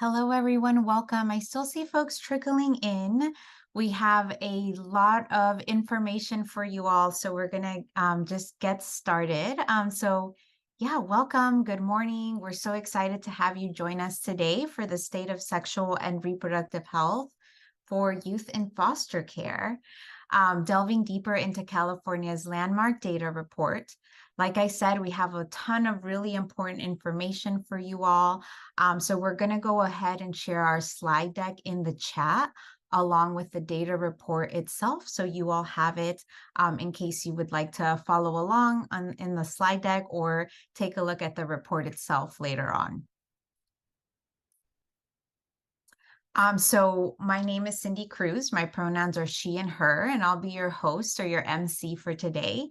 Hello, everyone. Welcome. I still see folks trickling in. We have a lot of information for you all, so we're going to just get started. Yeah, welcome. Good morning. We're so excited to have you join us today for the State of Sexual and Reproductive Health for Youth in Foster Care, delving deeper into California's landmark data report. Like I said, we have a ton of really important information for you all. So we're going to go ahead and share our slide deck in the chat along with the data report itself. So you all have it in case you would like to follow along in the slide deck or take a look at the report itself later on. So my name is Cindy Cruz. My pronouns are she and her, and I'll be your host or your MC for today.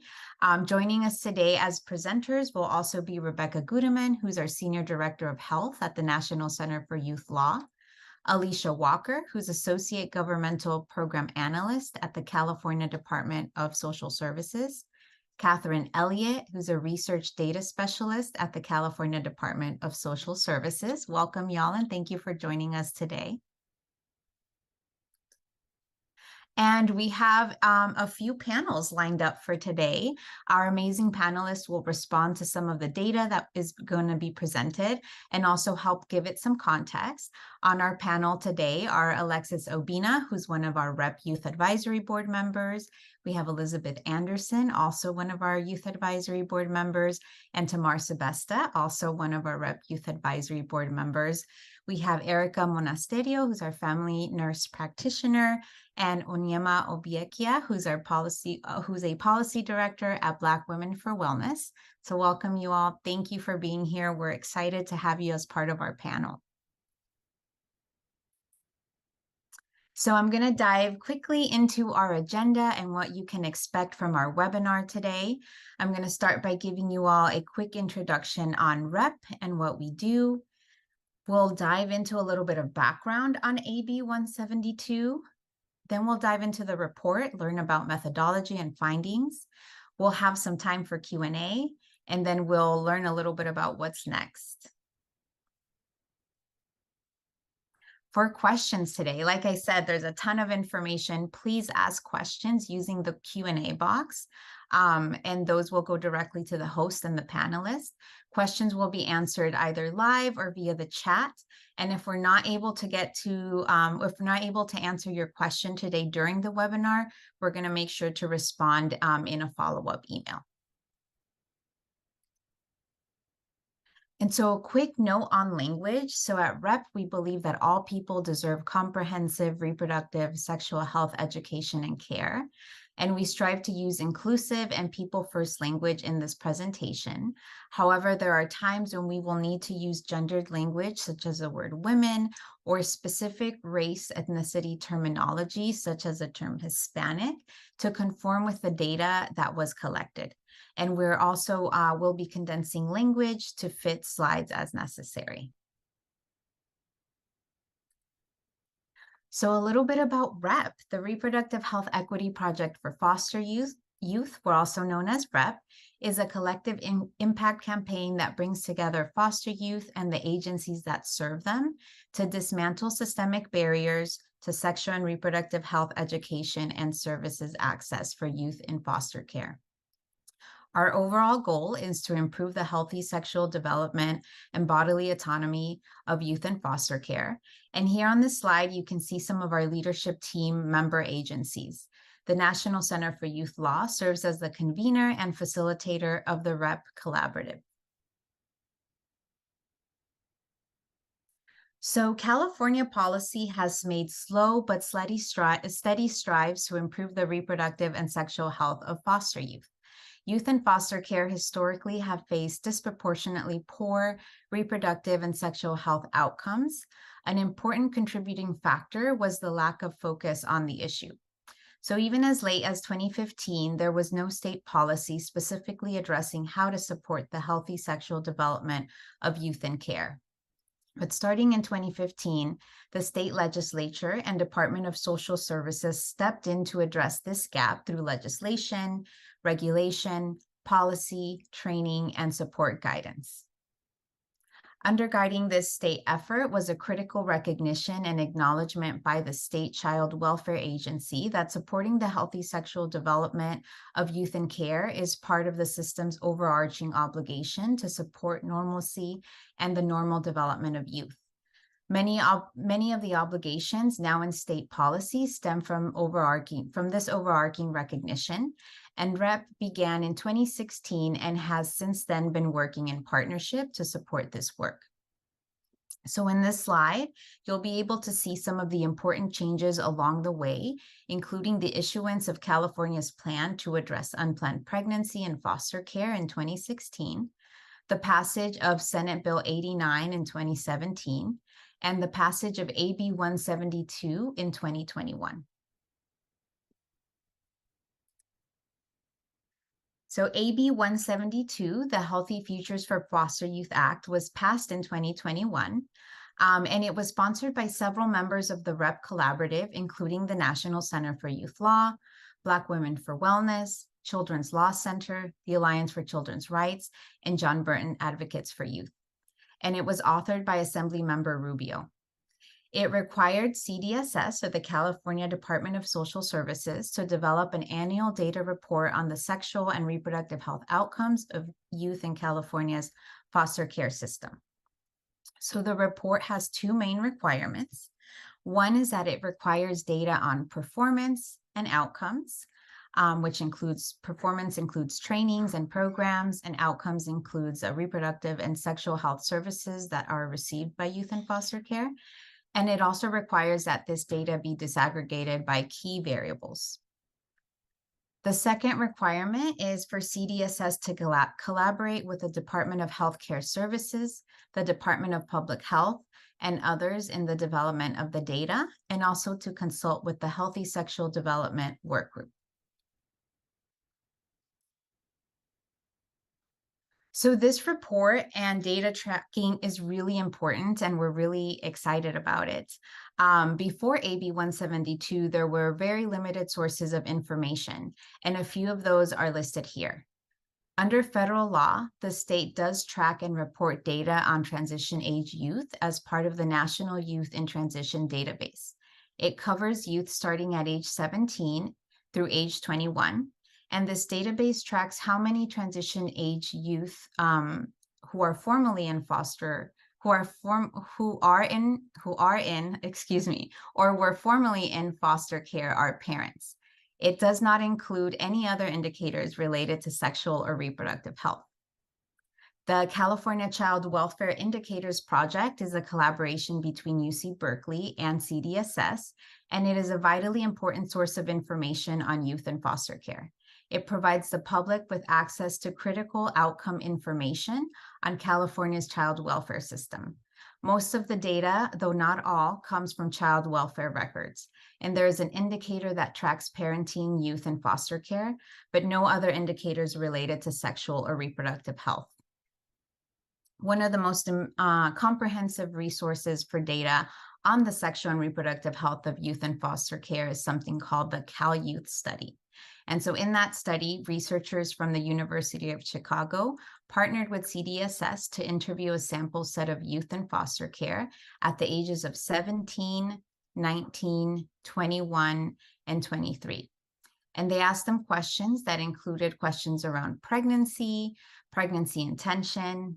Joining us today as presenters will also be Rebecca Gudeman, who's our Senior Director of Health at the National Center for Youth Law, Alicia Walker, who's Associate Governmental Program Analyst at the California Department of Social Services, Catherine Elliott, who's a Research Data Specialist at the California Department of Social Services. Welcome, y'all, and thank you for joining us today. And we have a few panels lined up for today. Our amazing panelists will respond to some of the data that is going to be presented and also help give it some context. On our panel today are Alexis Obina, who's one of our RHEP Youth Advisory Board members. We have Elizabeth Anderson, also one of our Youth Advisory Board members, and Tamar Sebesta, also one of our RHEP Youth Advisory Board members. We have Erica Monasterio, who's our family nurse practitioner, and Onyema Obiekia, who's a policy director at Black Women for Wellness. So welcome you all. Thank you for being here. We're excited to have you as part of our panel. So I'm going to dive quickly into our agenda and what you can expect from our webinar today. I'm going to start by giving you all a quick introduction on RHEP and what we do. We'll dive into a little bit of background on AB 172. Then we'll dive into the report, learn about methodology and findings. We'll have some time for Q&A, and then we'll learn a little bit about what's next. For questions today, like I said, there's a ton of information. Please ask questions using the Q&A box, and those will go directly to the host and the panelists. Questions will be answered either live or via the chat. And if we're not able to answer your question today during the webinar, we're going to make sure to respond in a follow-up email. And so a quick note on language. So at RHEP, we believe that all people deserve comprehensive reproductive sexual health education and care. And we strive to use inclusive and people-first language in this presentation. However, there are times when we will need to use gendered language, such as the word women, or specific race, ethnicity terminology, such as the term Hispanic, to conform with the data that was collected. And we're also will be condensing language to fit slides as necessary. So a little bit about RHEP, the Reproductive Health Equity Project for Foster Youth, we're also known as RHEP, is a collective impact campaign that brings together foster youth and the agencies that serve them to dismantle systemic barriers to sexual and reproductive health education and services access for youth in foster care. Our overall goal is to improve the healthy sexual development and bodily autonomy of youth in foster care. And here on this slide, you can see some of our leadership team member agencies. The National Center for Youth Law serves as the convener and facilitator of the RHEP Collaborative. So California policy has made slow but steady strides to improve the reproductive and sexual health of foster youth. Youth in foster care historically have faced disproportionately poor reproductive and sexual health outcomes. An important contributing factor was the lack of focus on the issue. So even as late as 2015, there was no state policy specifically addressing how to support the healthy sexual development of youth in care. But starting in 2015, the state legislature and Department of Social Services stepped in to address this gap through legislation, regulation, policy, training, and support guidance. Undergirding this state effort was a critical recognition and acknowledgement by the state child welfare agency that supporting the healthy sexual development of youth in care is part of the system's overarching obligation to support normalcy and the normal development of youth. Many of the obligations now in state policy stem from this overarching recognition, and RHEP began in 2016 and has since then been working in partnership to support this work. So in this slide, you'll be able to see some of the important changes along the way, including the issuance of California's plan to address unplanned pregnancy and foster care in 2016, the passage of Senate Bill 89 in 2017, and the passage of AB 172 in 2021. So AB 172, the Healthy Futures for Foster Youth Act, was passed in 2021, and it was sponsored by several members of the RHEP Collaborative, including the National Center for Youth Law, Black Women for Wellness, Children's Law Center, the Alliance for Children's Rights, and John Burton Advocates for Youth. And it was authored by Assemblymember Rubio. It required CDSS, or the California Department of Social Services, to develop an annual data report on the sexual and reproductive health outcomes of youth in California's foster care system. So the report has two main requirements. One is that it requires data on performance and outcomes, which includes trainings and programs, and outcomes includes reproductive and sexual health services that are received by youth in foster care. And it also requires that this data be disaggregated by key variables. The second requirement is for CDSS to collaborate with the Department of Healthcare Services, the Department of Public Health, and others in the development of the data, and also to consult with the Healthy Sexual Development Work Group. So this report and data tracking is really important, and we're really excited about it. Before AB 172, there were very limited sources of information, and a few of those are listed here. Under federal law, the state does track and report data on transition age youth as part of the National Youth in Transition Database. It covers youth starting at age 17 through age 21. And this database tracks how many transition age youth who are formerly in foster, or were formerly in foster care are parents. It does not include any other indicators related to sexual or reproductive health. The California Child Welfare Indicators Project is a collaboration between UC Berkeley and CDSS, and it is a vitally important source of information on youth in foster care. It provides the public with access to critical outcome information on California's child welfare system. Most of the data, though not all, comes from child welfare records, and there is an indicator that tracks parenting, youth, and foster care, but no other indicators related to sexual or reproductive health. One of the most comprehensive resources for data on the sexual and reproductive health of youth in foster care is something called the Cal Youth Study. And so in that study, researchers from the University of Chicago partnered with CDSS to interview a sample set of youth in foster care at the ages of 17, 19, 21, and 23. And they asked them questions that included questions around pregnancy intention,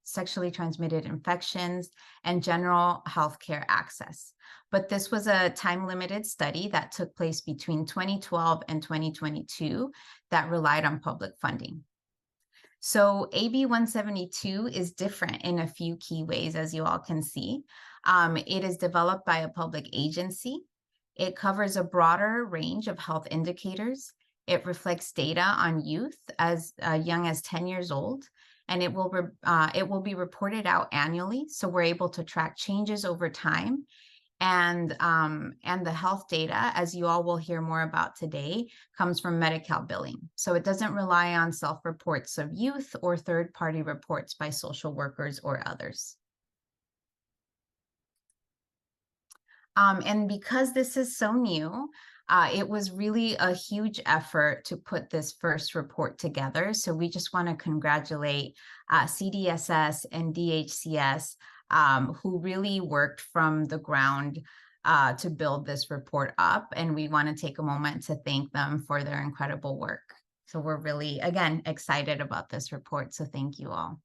sexually transmitted infections, and general healthcare access. But this was a time-limited study that took place between 2012 and 2022 that relied on public funding. So AB 172 is different in a few key ways, as you all can see. It is developed by a public agency. It covers a broader range of health indicators. It reflects data on youth as young as 10 years old, and it will be reported out annually, so we're able to track changes over time. And the health data, as you all will hear more about today, comes from Medi-Cal billing. So it doesn't rely on self-reports of youth or third-party reports by social workers or others. And because this is so new, It was really a huge effort to put this first report together. So we just want to congratulate CDSS and DHCS, who really worked from the ground to build this report up. And we want to take a moment to thank them for their incredible work. So we're really, again, excited about this report. So thank you all.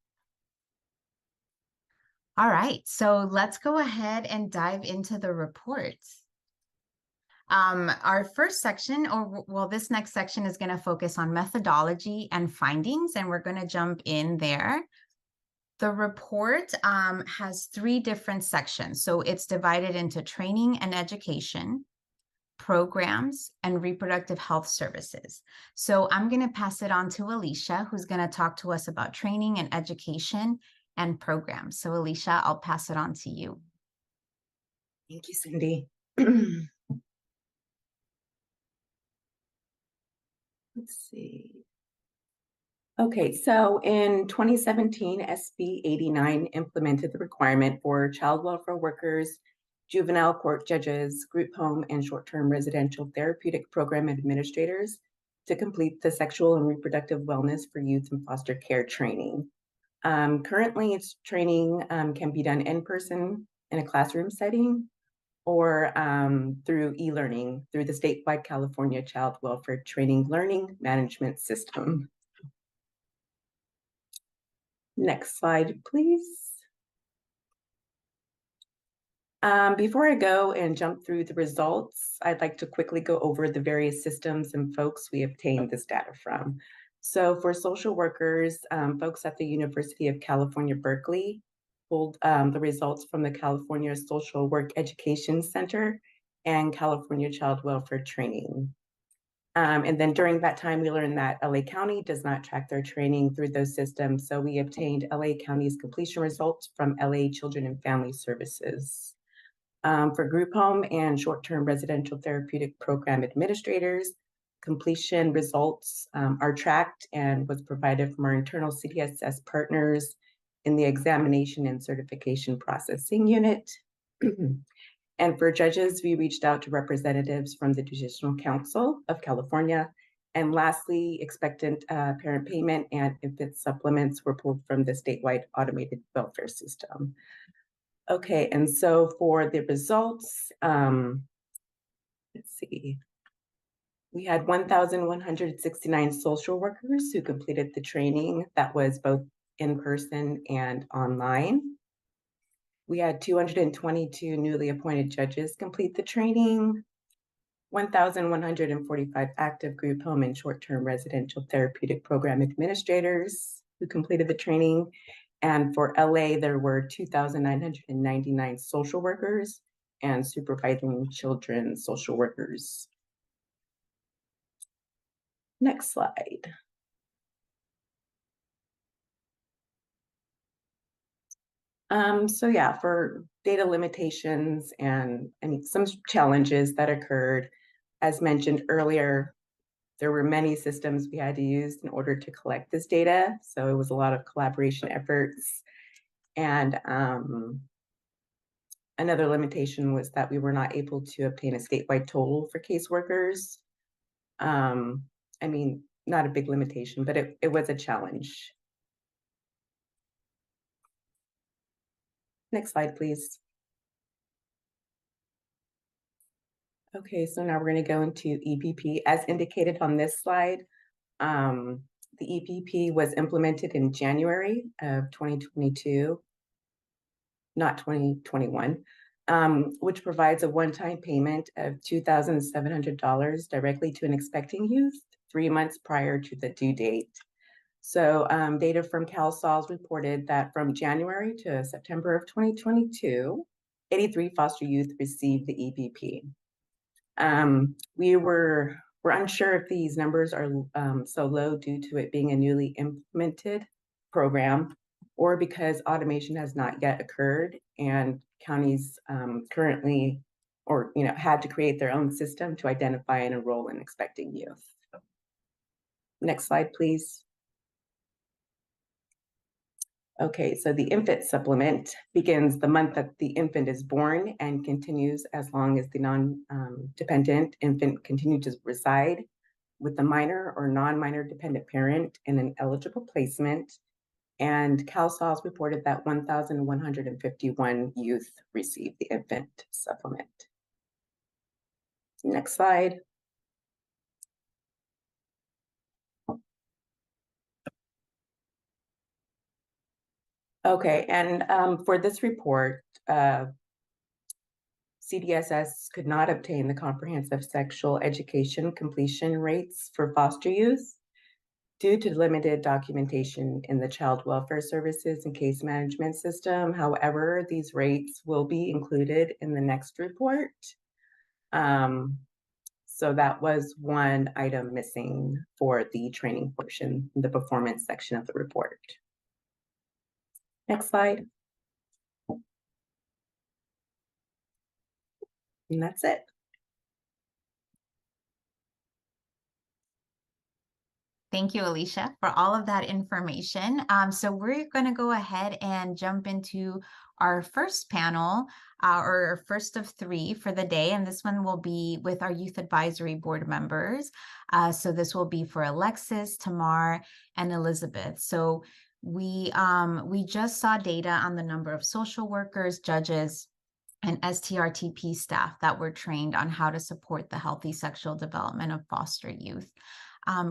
All right, so let's go ahead and dive into the report. Our first section, or well, this next section is going to focus on methodology and findings, and we're going to jump in there. The report has 3 different sections. So it's divided into training and education, programs, and reproductive health services. So I'm going to pass it on to Alicia, who's going to talk to us about training and education and programs. So Alicia, I'll pass it on to you. Thank you, Cindy. Let's see. Okay, so in 2017, SB 89 implemented the requirement for child welfare workers, juvenile court judges, group home and short-term residential therapeutic program administrators to complete the sexual and reproductive wellness for youth and foster care training. Currently, its training can be done in person in a classroom setting or through e-learning through the statewide California Child Welfare Training Learning Management System. Next slide, please. Before I go and jump through the results, I'd like to quickly go over the various systems and folks we obtained this data from. So for social workers, folks at the University of California, Berkeley pulled the results from the California Social Work Education Center and California Child Welfare Training. And then during that time, we learned that LA County does not track their training through those systems. So we obtained LA County's completion results from LA Children and Family Services. For group home and short-term residential therapeutic program administrators, completion results are tracked and was provided from our internal CDSS partners in the examination and certification processing unit. And for judges, we reached out to representatives from the Judicial Council of California. And lastly, expectant parent payment and infant supplements were pulled from the statewide automated welfare system. Okay, and so for the results, let's see. We had 1,169 social workers who completed the training that was both in person and online. We had 222 newly appointed judges complete the training, 1,145 active group home and short-term residential therapeutic program administrators who completed the training. And for LA, there were 2,999 social workers and supervising children social workers. Next slide. So yeah, for data limitations and some challenges that occurred, as mentioned earlier, there were many systems we had to use in order to collect this data. So it was a lot of collaboration efforts. And another limitation was that we were not able to obtain a statewide total for caseworkers. I mean, not a big limitation, but it was a challenge. Next slide, please. Okay, so now we're going to go into EPP. As indicated on this slide, the EPP was implemented in January of 2022, not 2021, which provides a one-time payment of $2,700 directly to an expecting youth 3 months prior to the due date. So data from CalSolves reported that from January to September of 2022, 83 foster youth received the EPP. We're unsure if these numbers are so low due to it being a newly implemented program or because automation has not yet occurred and counties currently had to create their own system to identify and enroll in expecting youth. Next slide, please. Okay, so the infant supplement begins the month that the infant is born and continues as long as the non-dependent infant continues to reside with the minor or non-minor dependent parent in an eligible placement. And CalSOLS reported that 1,151 youth received the infant supplement. Next slide. Okay, and for this report, CDSS could not obtain the comprehensive sexual education completion rates for foster youth due to limited documentation in the Child Welfare Services and Case Management System. However, these rates will be included in the next report. So that was one item missing for the training portion, the performance section of the report. Next slide. And that's it. Thank you, Alicia, for all of that information. So we're going to go ahead and jump into our first panel, or our first of three for the day. And this one will be with our Youth Advisory Board members. So this will be for Alexis, Tamar, and Elizabeth. So we just saw data on the number of social workers, judges, and STRTP staff that were trained on how to support the healthy sexual development of foster youth.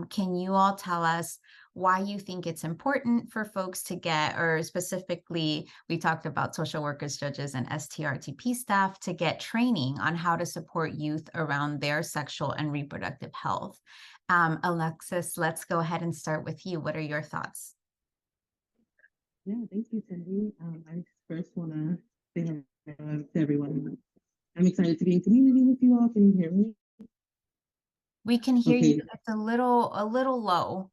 Can you all tell us why you think it's important for folks to get, or specifically, we talked about social workers, judges, and STRTP staff to get training on how to support youth around their sexual and reproductive health? Alexis, let's go ahead and start with you. What are your thoughts? Yeah, thank you, Cindy. I first want to say hello to everyone. I'm excited to be in community with you all. Can you hear me? We can hear Okay. you. It's a little low.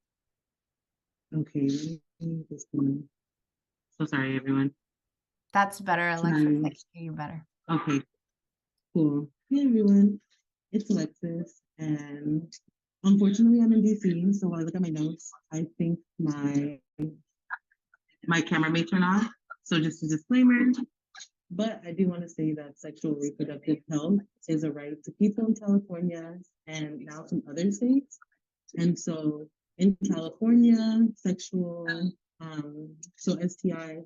Okay, let me just. So sorry, everyone. That's better, Alexis. I can hear you better. Okay, cool. Hey, everyone. It's Alexis, and unfortunately, I'm in DC. So when I look at my notes, I think my camera may turn off. So just a disclaimer. But I do want to say that sexual reproductive health is a right to people in California and now some other states. And so in California, so STI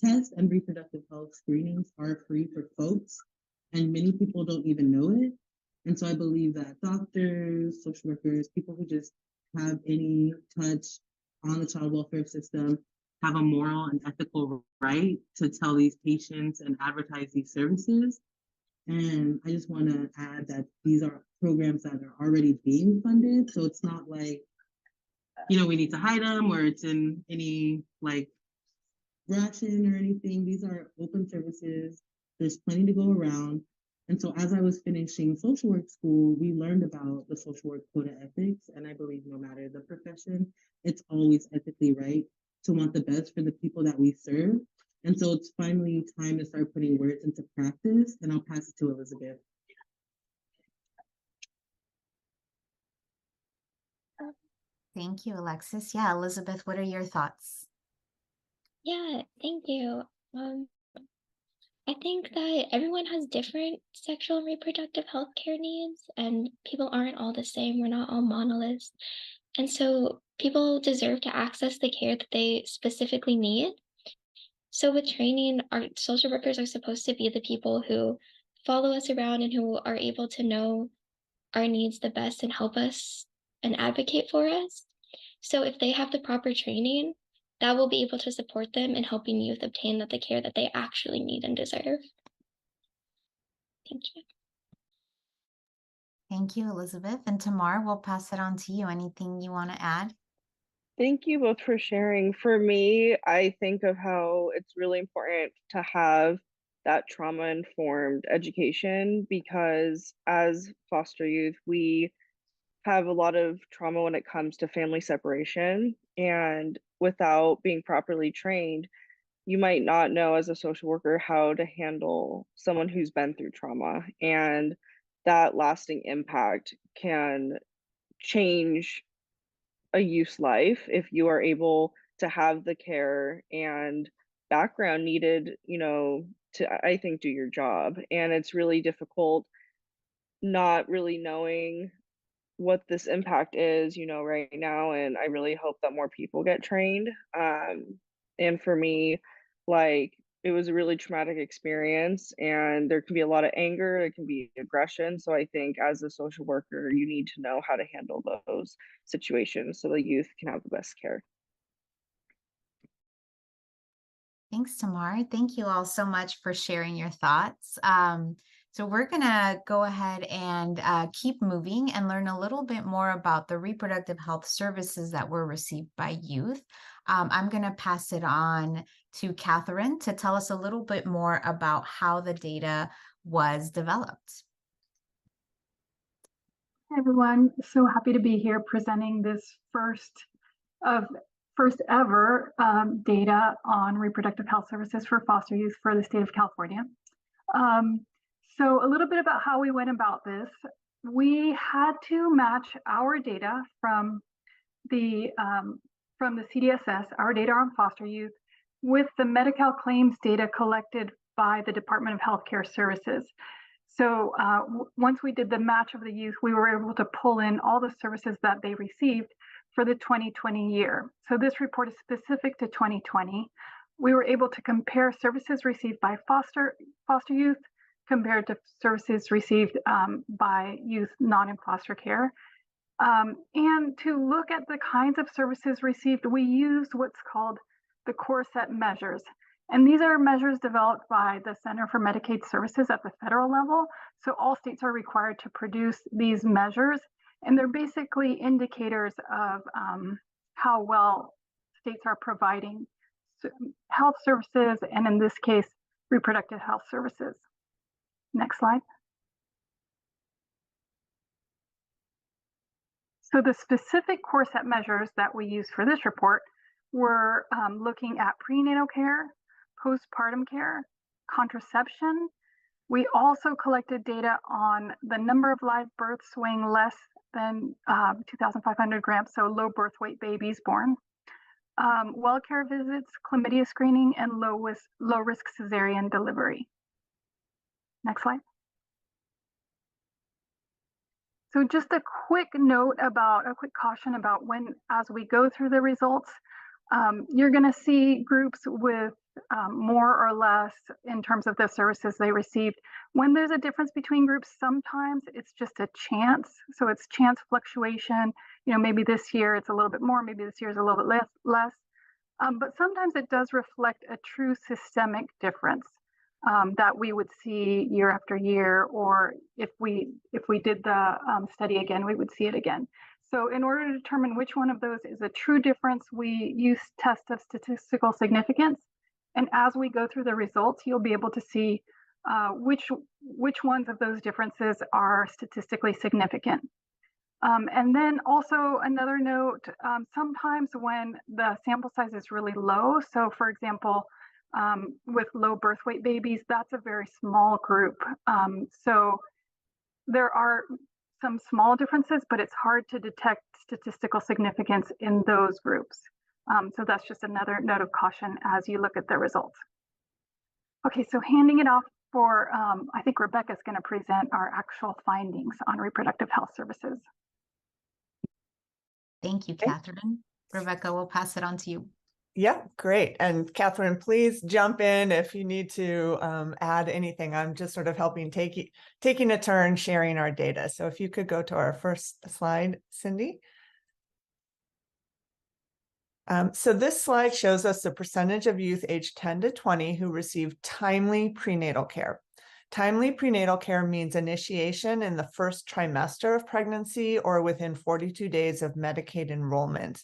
tests and reproductive health screenings are free for folks, and many people don't even know it. And so I believe that doctors, social workers, people who just have any touch on the child welfare system have a moral and ethical right to tell these patients and advertise these services. And I just want to add that these are programs that are already being funded. So it's not like, we need to hide them or it's in any like ration or anything. These are open services. There's plenty to go around. And so as I was finishing social work school, we learned about the social work code of ethics. And I believe no matter the profession, it's always ethically right to want the best for the people that we serve. And so it's finally time to start putting words into practice. And I'll pass it to Elizabeth. Thank you, Alexis. Yeah, Elizabeth, what are your thoughts? Yeah, thank you. I think that everyone has different sexual and reproductive health care needs, and people aren't all the same. We're not all monoliths. And so people deserve to access the care that they specifically need. So with training, our social workers are supposed to be the people who follow us around and who are able to know our needs the best and help us and advocate for us. So if they have the proper training, that will be able to support them in helping youth obtain the care that they actually need and deserve. Thank you. Thank you, Elizabeth. And Tamar, we'll pass it on to you. Anything you want to add? Thank you both for sharing. For me, I think of how it's really important to have that trauma-informed education because as foster youth, we have a lot of trauma when it comes to family separation. And without being properly trained, you might not know as a social worker how to handle someone who's been through trauma. And that lasting impact can change a youth's life if you are able to have the care and background needed, to, I think, do your job. And it's really difficult not really knowing what this impact is, right now. And I really hope that more people get trained. And for me, like, it was a really traumatic experience, and there can be a lot of anger, there can be aggression. So I think as a social worker, you need to know how to handle those situations so the youth can have the best care. Thanks, Tamar. Thank you all so much for sharing your thoughts. So we're going to go ahead and keep moving and learn a little bit more about the reproductive health services that were received by youth. I'm going to pass it on to Catherine to tell us a little bit more about how the data was developed. Hi, everyone. So happy to be here presenting this first ever data on reproductive health services for foster youth for the state of California. So a little bit about how we went about this. We had to match our data from the CDSS, our data on foster youth, with the Medi-Cal claims data collected by the Department of Healthcare Services. So once we did the match of the youth, we were able to pull in all the services that they received for the 2020 year. So this report is specific to 2020. We were able to compare services received by foster youth compared to services received by youth not in foster care. And to look at the kinds of services received, we used what's called the core set measures. And these are measures developed by the Center for Medicaid Services at the federal level. So all states are required to produce these measures. And they're basically indicators of how well states are providing health services, and in this case, reproductive health services. Next slide. So the specific core set measures that we use for this report were looking at prenatal care, postpartum care, contraception. We also collected data on the number of live births weighing less than 2,500 grams, so low birth weight babies born, well care visits, chlamydia screening, and low risk cesarean delivery. Next slide. So just a quick caution about as we go through the results, you're going to see groups with more or less in terms of the services they received. When there's a difference between groups, sometimes it's just a chance. So it's chance fluctuation. Maybe this year it's a little bit more, maybe this year is a little bit less. But sometimes it does reflect a true systemic difference that we would see year after year, or if we did the study again, we would see it again. So in order to determine which one of those is a true difference, we use tests of statistical significance. And as we go through the results, you'll be able to see which ones of those differences are statistically significant. And then also another note, sometimes when the sample size is really low, so for example, with low birth weight babies, that's a very small group. So there are some small differences, but it's hard to detect statistical significance in those groups. So that's just another note of caution as you look at the results. Okay, so handing it off for, I think Rebecca's going to present our actual findings on reproductive health services. Thank you, Catherine. Rebecca, we'll pass it on to you. Yeah, great. And Catherine, please jump in if you need to add anything. I'm just sort of helping taking a turn sharing our data. So if you could go to our first slide, Cindy. So this slide shows us the percentage of youth aged 10 to 20 who receive timely prenatal care. Timely prenatal care means initiation in the first trimester of pregnancy or within 42 days of Medicaid enrollment.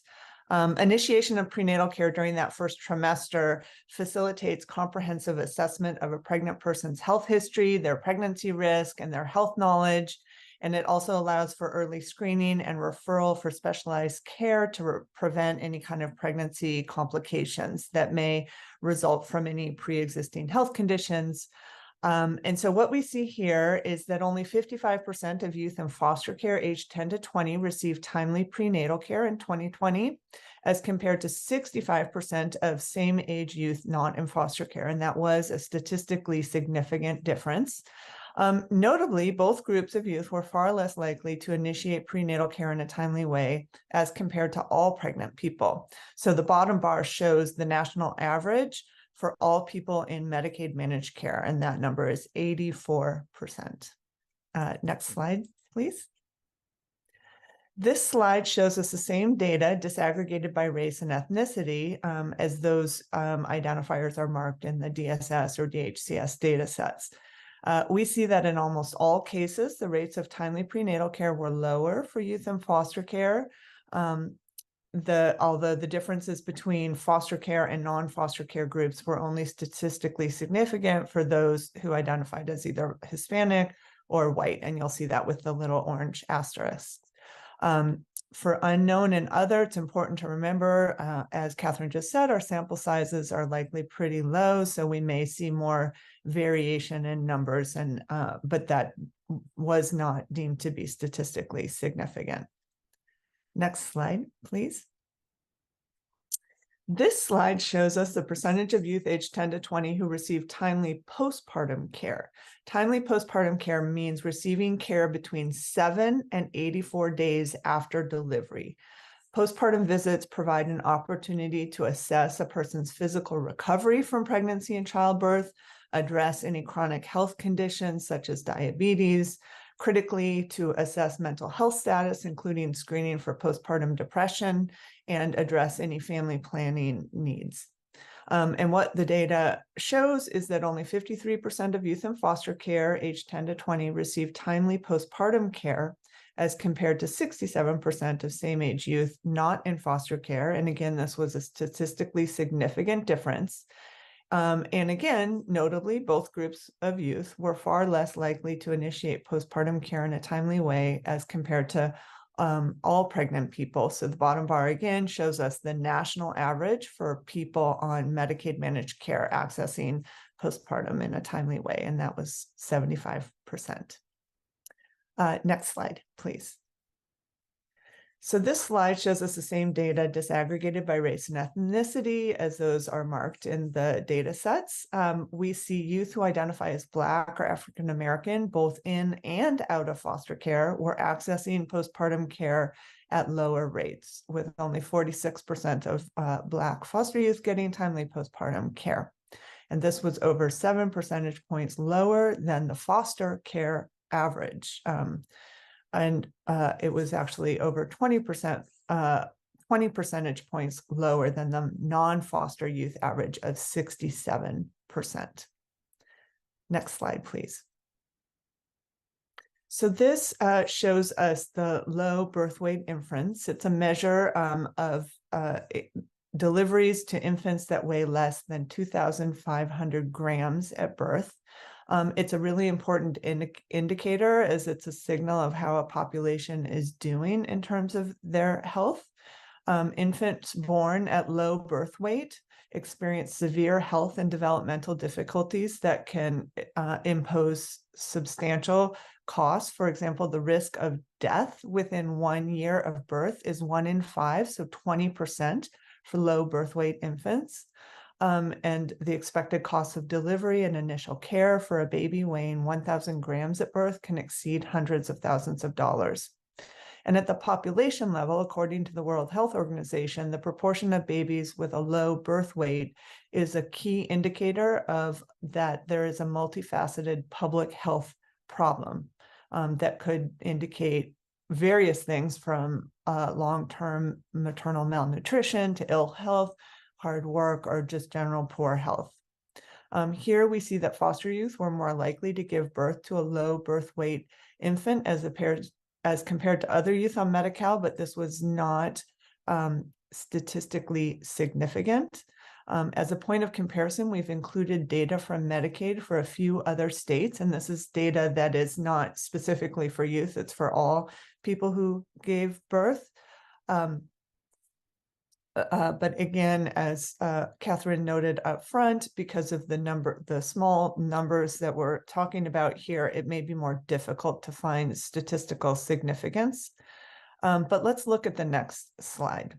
Initiation of prenatal care during that first trimester facilitates comprehensive assessment of a pregnant person's health history, their pregnancy risk, and their health knowledge. And it also allows for early screening and referral for specialized care to prevent any kind of pregnancy complications that may result from any pre-existing health conditions. And so what we see here is that only 55% of youth in foster care aged 10 to 20 received timely prenatal care in 2020, as compared to 65% of same age youth not in foster care. And that was a statistically significant difference. Notably, both groups of youth were far less likely to initiate prenatal care in a timely way as compared to all pregnant people. So the bottom bar shows the national average for all people in Medicaid managed care, and that number is 84%. Next slide, please. This slide shows us the same data disaggregated by race and ethnicity, as those identifiers are marked in the DSS or DHCS data sets. We see that in almost all cases, the rates of timely prenatal care were lower for youth in foster care, although the differences between foster care and non-foster care groups were only statistically significant for those who identified as either Hispanic or white, and you'll see that with the little orange asterisk. For unknown and other, it's important to remember, as Catherine just said, our sample sizes are likely pretty low, so we may see more variation in numbers, but that was not deemed to be statistically significant. Next slide, please. This slide shows us the percentage of youth aged 10 to 20 who receive timely postpartum care. Timely postpartum care means receiving care between 7 and 84 days after delivery. Postpartum visits provide an opportunity to assess a person's physical recovery from pregnancy and childbirth, address any chronic health conditions such as diabetes, critically to assess mental health status, including screening for postpartum depression, and address any family planning needs. And what the data shows is that only 53% of youth in foster care aged 10 to 20 receive timely postpartum care, as compared to 67% of same age youth not in foster care. And again, this was a statistically significant difference. And again, notably, both groups of youth were far less likely to initiate postpartum care in a timely way as compared to all pregnant people. So the bottom bar again shows us the national average for people on Medicaid managed care accessing postpartum in a timely way, and that was 75%. Next slide, please. So this slide shows us the same data disaggregated by race and ethnicity as those are marked in the data sets. We see youth who identify as Black or African American, both in and out of foster care, were accessing postpartum care at lower rates, with only 46% of Black foster youth getting timely postpartum care. And this was over 7 percentage points lower than the foster care average. And it was actually over 20 percentage points lower than the non-foster youth average of 67%. Next slide, please. So this shows us the low birth weight inference. It's a measure of deliveries to infants that weigh less than 2,500 grams at birth. It's a really important indicator, as it's a signal of how a population is doing in terms of their health. Infants born at low birth weight experience severe health and developmental difficulties that can impose substantial costs. For example, the risk of death within 1 year of birth is 1 in 5, so 20% for low birth weight infants. And the expected cost of delivery and initial care for a baby weighing 1,000 grams at birth can exceed hundreds of thousands of dollars. And at the population level, according to the World Health Organization, the proportion of babies with a low birth weight is a key indicator of that there is a multifaceted public health problem that could indicate various things from long-term maternal malnutrition to ill health, hard work, or just general poor health. Here we see that foster youth were more likely to give birth to a low birth weight infant as compared to other youth on Medi-Cal, but this was not statistically significant. As a point of comparison, we've included data from Medicaid for a few other states, and this is data that is not specifically for youth, it's for all people who gave birth. But again, as Catherine noted up front, because of the small numbers that we're talking about here, it may be more difficult to find statistical significance. But let's look at the next slide.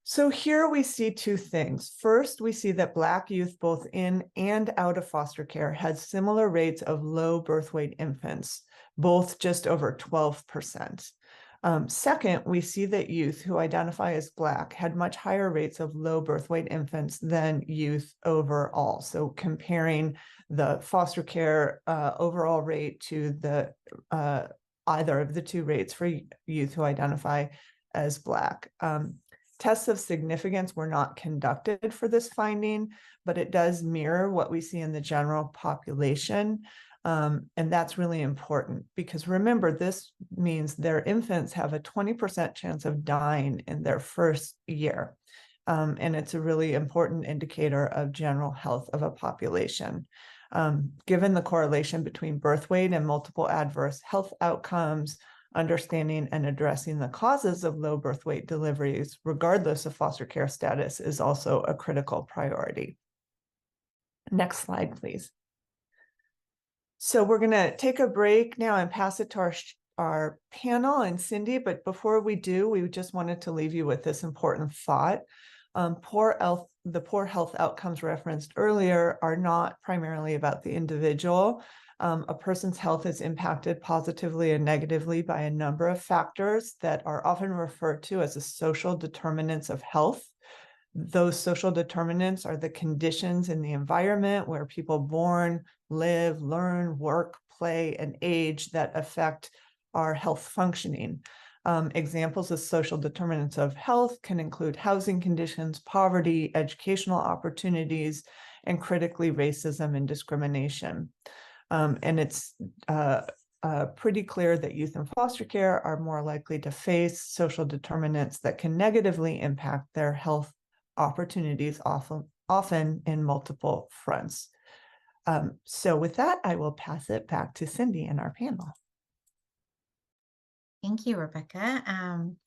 So here we see two things. First, we see that Black youth, both in and out of foster care, had similar rates of low birth weight infants, both just over 12%. Second, we see that youth who identify as Black had much higher rates of low birth weight infants than youth overall. So comparing the foster care overall rate to the either of the two rates for youth who identify as Black. Tests of significance were not conducted for this finding, but it does mirror what we see in the general population. And that's really important because remember, this means their infants have a 20% chance of dying in their first year. And it's a really important indicator of general health of a population. Given the correlation between birth weight and multiple adverse health outcomes, understanding and addressing the causes of low birth weight deliveries, regardless of foster care status, is also a critical priority. Next slide, please. So we're going to take a break now and pass it to our panel and Cindy. But before we do, we just wanted to leave you with this important thought. The poor health outcomes referenced earlier are not primarily about the individual. A person's health is impacted positively and negatively by a number of factors that are often referred to as the social determinants of health. Those social determinants are the conditions in the environment where people born, live, learn, work, play, and age that affect our health functioning. Examples of social determinants of health can include housing conditions, poverty, educational opportunities, and critically, racism and discrimination. And it's pretty clear that youth in foster care are more likely to face social determinants that can negatively impact their health opportunities, often in multiple fronts. So with that, I will pass it back to Cindy and our panel. Thank you, Rebecca,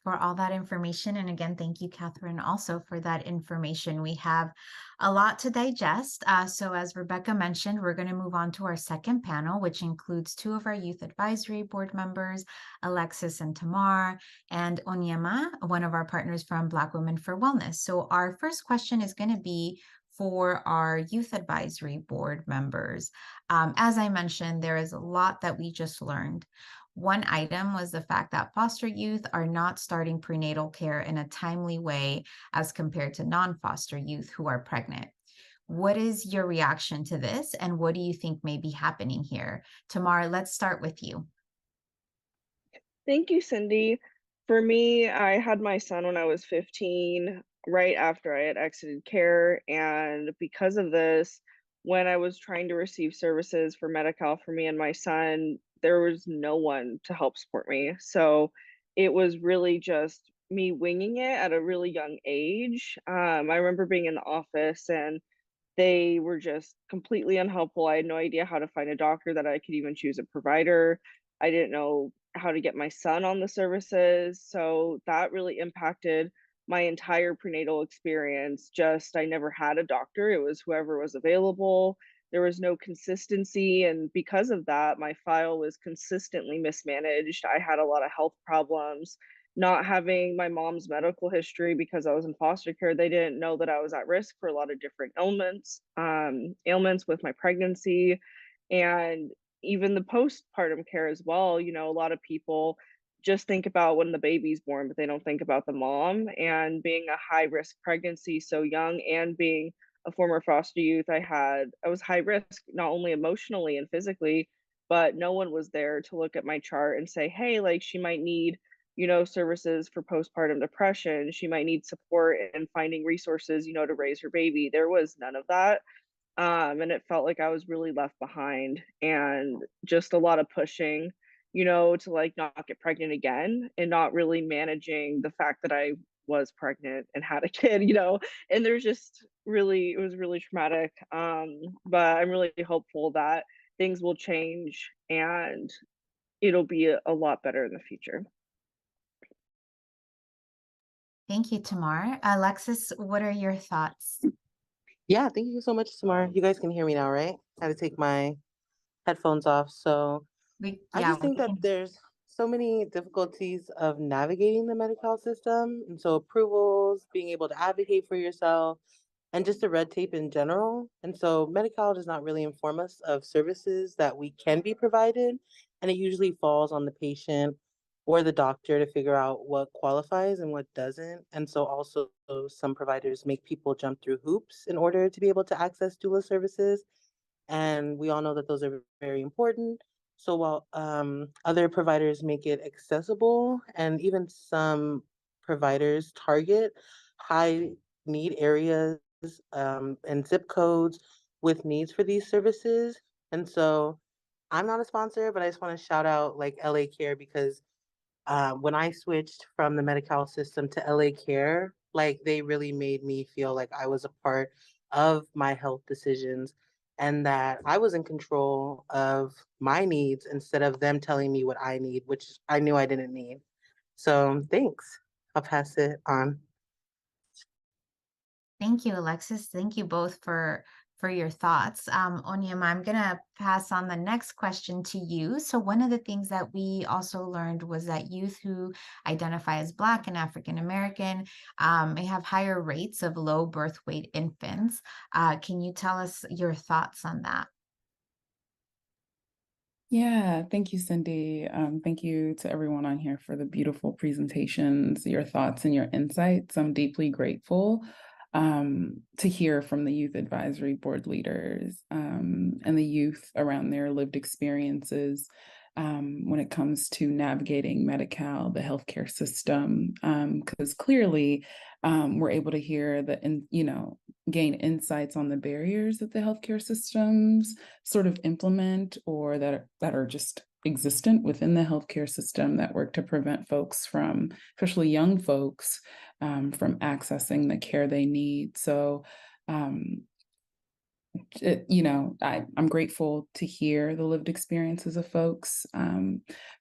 for all that information. And again, thank you, Catherine, also for that information. We have a lot to digest. So as Rebecca mentioned, we're going to move on to our second panel, which includes two of our Youth Advisory Board members, Alexis and Tamar, and Onyema, one of our partners from Black Women for Wellness. So our first question is going to be for our Youth Advisory Board members. As I mentioned, there is a lot that we just learned. One item was the fact that foster youth are not starting prenatal care in a timely way as compared to non-foster youth who are pregnant. What is your reaction to this, and what do you think may be happening here? Tamar, let's start with you. Thank you, Cindy. For me, I had my son when I was 15, right after I had exited care. And because of this, when I was trying to receive services for Medi-Cal for me and my son, there was no one to help support me. So it was really just me winging it at a really young age. I remember being in the office and they were just completely unhelpful. I had no idea how to find a doctor that I could even choose a provider. I didn't know how to get my son on the services. So that really impacted my entire prenatal experience. Just, I never had a doctor. It was whoever was available. There was no consistency. And because of that, my file was consistently mismanaged. I had a lot of health problems. Not having my mom's medical history because I was in foster care, they didn't know that I was at risk for a lot of different ailments with my pregnancy, and even the postpartum care as well. You know, a lot of people just think about when the baby's born, but they don't think about the mom. And being a high risk pregnancy so young and being a former foster youth, I was high risk, not only emotionally and physically, but no one was there to look at my chart and say, hey, like she might need, you know, services for postpartum depression. She might need support in finding resources, you know, to raise her baby. There was none of that. And it felt like I was really left behind, and just a lot of pushing, you know, to like not get pregnant again, and not really managing the fact that I was pregnant and had a kid, you know. And there's just really, it was really traumatic. But I'm really hopeful that things will change and it'll be a lot better in the future. Thank you, Tamar. Alexis, what are your thoughts? Yeah, thank you so much, Tamar. You guys can hear me now, right? I had to take my headphones off. So I Yeah, just we think that can. there's so many difficulties of navigating the medical system. And so approvals, being able to advocate for yourself, and just the red tape in general. And so Medi-Cal does not really inform us of services that we can be provided. And it usually falls on the patient or the doctor to figure out what qualifies and what doesn't. And so also some providers make people jump through hoops in order to be able to access doula services. And we all know that those are very important. So while other providers make it accessible, and even some providers target high need areas and zip codes with needs for these services. And so I'm not a sponsor, but I just want to shout out like LA Care because when I switched from the Medi-Cal system to LA Care, like they really made me feel like I was a part of my health decisions and that I was in control of my needs instead of them telling me what I need, which I knew I didn't need. So thanks. I'll pass it on. Thank you, Alexis. Thank you both for your thoughts. Onyema, I'm gonna pass on the next question to you. So one of the things that we also learned was that youth who identify as Black and African American may have higher rates of low birth weight infants. Can you tell us your thoughts on that? Yeah, thank you, Cindy. Thank you to everyone on here for the beautiful presentations, your thoughts and your insights. I'm deeply grateful to hear from the Youth Advisory Board leaders and the youth around their lived experiences when it comes to navigating Medi-Cal, the healthcare system, because clearly we're able to hear gain insights on the barriers that the healthcare systems sort of implement or that are just existent within the healthcare system that work to prevent folks from, especially young folks, from accessing the care they need. So, I'm grateful to hear the lived experiences of folks.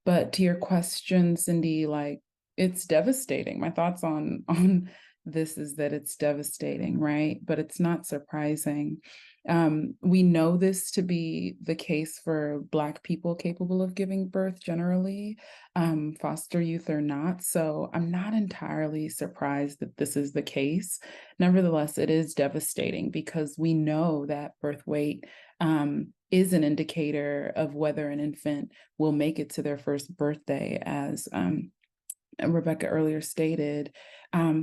But to your question, Cindy, like it's devastating. My thoughts on this is that it's devastating, right? But it's not surprising. We know this to be the case for Black people capable of giving birth generally, foster youth or not. So I'm not entirely surprised that this is the case. Nevertheless, it is devastating because we know that birth weight is an indicator of whether an infant will make it to their first birthday, as Rebecca earlier stated.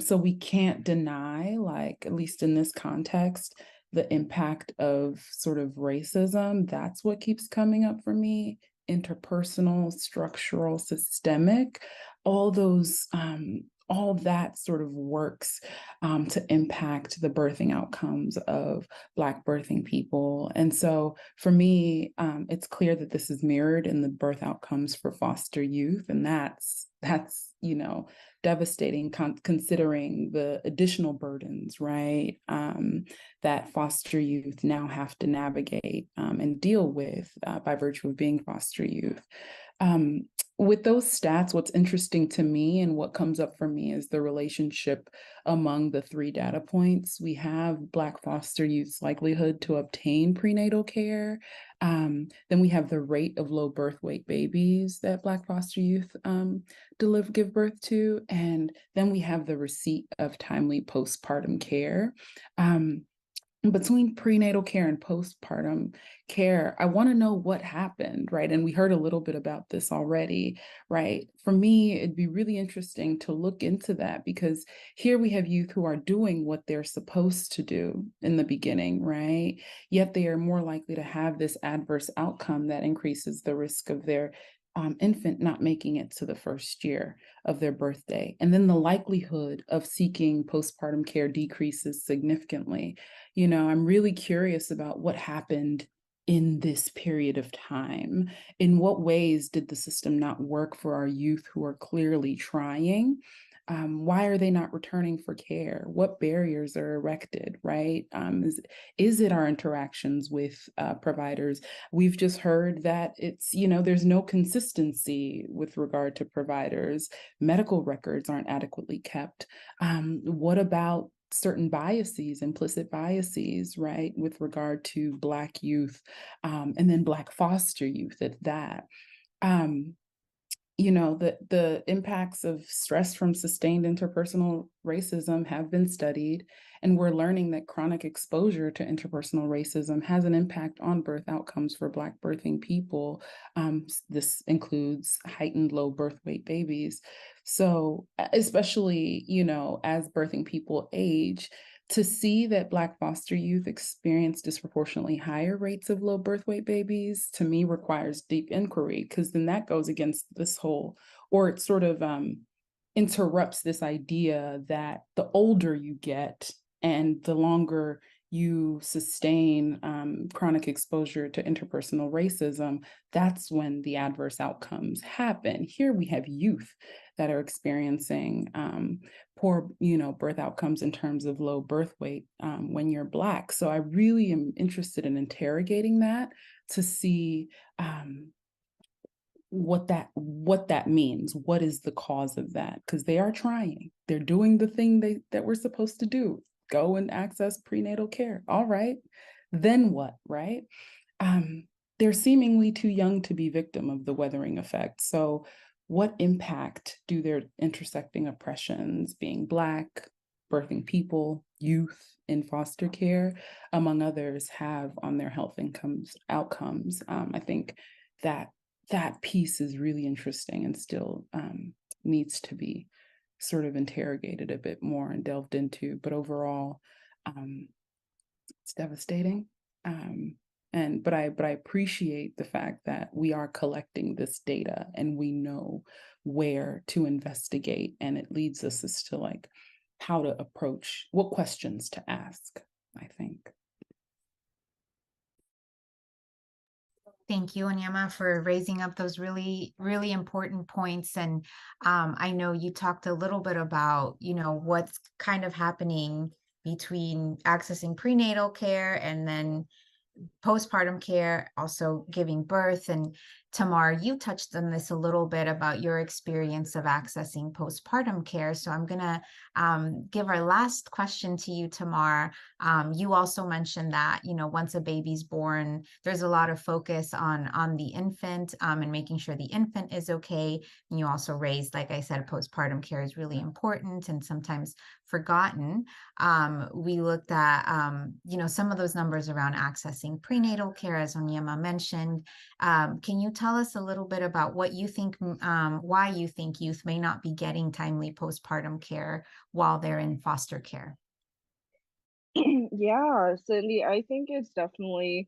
So we can't deny, like, at least in this context, the impact of sort of racism. That's what keeps coming up for me. Interpersonal, structural, systemic, all those, all that sort of works to impact the birthing outcomes of Black birthing people. And so for me, it's clear that this is mirrored in the birth outcomes for foster youth. And that's devastating considering the additional burdens, right, that foster youth now have to navigate and deal with by virtue of being foster youth. With those stats, what's interesting to me and what comes up for me is the relationship among the three data points. We have Black foster youth's likelihood to obtain prenatal care. Then we have the rate of low birth weight babies that Black foster youth give birth to. And then we have the receipt of timely postpartum care. Between prenatal care and postpartum care, I want to know what happened, right? And we heard a little bit about this already, right? For me, it'd be really interesting to look into that because here we have youth who are doing what they're supposed to do in the beginning, right? Yet they are more likely to have this adverse outcome that increases the risk of their infant not making it to the first year of their birthday. And then the likelihood of seeking postpartum care decreases significantly. I'm really curious about what happened in this period of time. In what ways did the system not work for our youth who are clearly trying? Why are they not returning for care? What barriers are erected, right? Is it our interactions with providers? We've just heard that it's, there's no consistency with regard to providers. Medical records aren't adequately kept. What about certain biases, implicit biases, right, with regard to Black youth, and then Black foster youth at that? The impacts of stress from sustained interpersonal racism have been studied, and we're learning that chronic exposure to interpersonal racism has an impact on birth outcomes for Black birthing people. This includes heightened low birth weight babies. So, especially, as birthing people age, to see that Black foster youth experience disproportionately higher rates of low birth weight babies, to me, requires deep inquiry, because then that goes against this whole, or it sort of interrupts this idea that the older you get and the longer you sustain chronic exposure to interpersonal racism, that's when the adverse outcomes happen. Here we have youth that are experiencing poor, birth outcomes in terms of low birth weight when you're Black. So I really am interested in interrogating that to see what that means. What is the cause of that? Because they are trying. They're doing the thing that we're supposed to do. Go and access prenatal care. All right. Then what, right? They're seemingly too young to be victim of the weathering effect. So what impact do their intersecting oppressions, being Black, birthing people, youth in foster care, among others, have on their health outcomes? I think that piece is really interesting and still needs to be sort of interrogated a bit more and delved into. But overall, it's devastating. But I appreciate the fact that we are collecting this data and we know where to investigate, and it leads us as to like how to approach, what questions to ask, I think. Thank you, Onyema, for raising up those really, really important points. And I know you talked a little bit about, what's kind of happening between accessing prenatal care and then postpartum care, also giving birth. And Tamar, you touched on this a little bit about your experience of accessing postpartum care. So I'm going to give our last question to you, Tamar. You also mentioned that, once a baby's born, there's a lot of focus on the infant and making sure the infant is okay. And you also raised, like I said, postpartum care is really important and sometimes forgotten. We looked at, some of those numbers around accessing prenatal care, as Onyema mentioned. Can you tell us a little bit about what you think, why you think youth may not be getting timely postpartum care while they're in foster care? Yeah, Cindy, I think it's definitely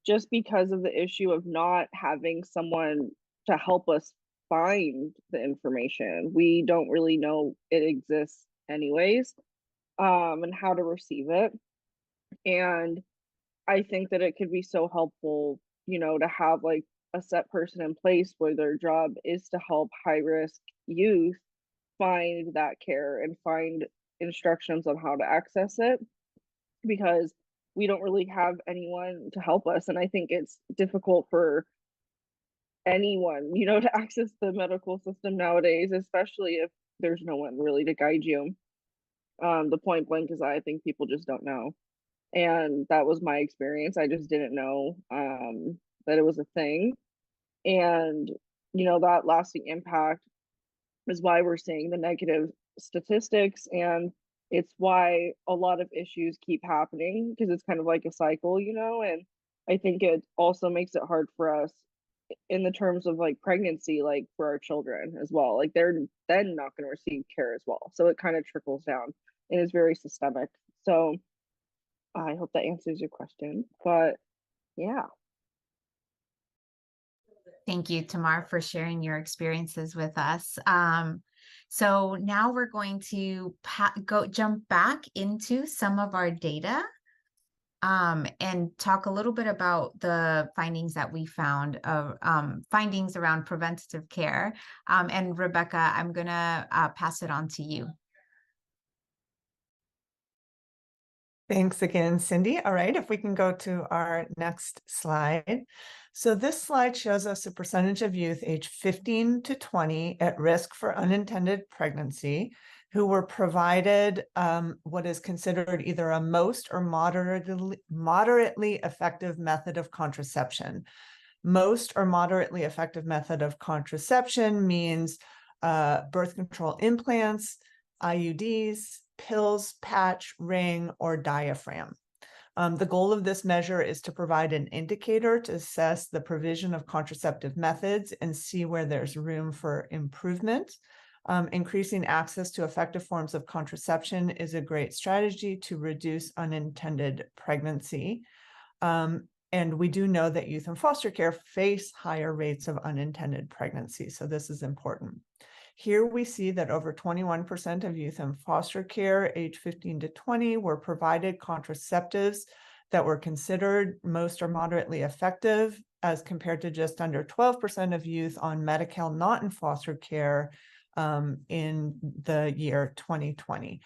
just because of the issue of not having someone to help us find the information. We don't really know it exists anyways, and how to receive it. And I think that it could be so helpful, to have like a set person in place where their job is to help high risk youth find that care and find instructions on how to access it, because we don't really have anyone to help us. And I think it's difficult for anyone, to access the medical system nowadays, especially if there's no one really to guide you. The point blank is I think people just don't know. And that was my experience. I just didn't know that it was a thing. And, that lasting impact is why we're seeing the negative statistics. And it's why a lot of issues keep happening, because it's kind of like a cycle, and I think it also makes it hard for us in the terms of like pregnancy, like for our children as well. Like they're then not going to receive care as well. So it kind of trickles down and is very systemic. So I hope that answers your question. But yeah. Thank you, Tamar, for sharing your experiences with us. So now we're going to jump back into some of our data. and talk a little bit about the findings that we found of findings around preventative care. And Rebecca, I'm gonna pass it on to you. Thanks again, Cindy. All right, if we can go to our next slide. So this slide shows us the percentage of youth aged 15 to 20 at risk for unintended pregnancy who were provided what is considered either a most or moderately effective method of contraception. Most or moderately effective method of contraception means birth control implants, IUDs, pills, patch, ring, or diaphragm. The goal of this measure is to provide an indicator to assess the provision of contraceptive methods and see where there's room for improvement. Increasing access to effective forms of contraception is a great strategy to reduce unintended pregnancy. And we do know that youth in foster care face higher rates of unintended pregnancy, so this is important. Here we see that over 21% of youth in foster care age 15 to 20 were provided contraceptives that were considered most or moderately effective, as compared to just under 12% of youth on Medi-Cal not in foster care in the year 2020.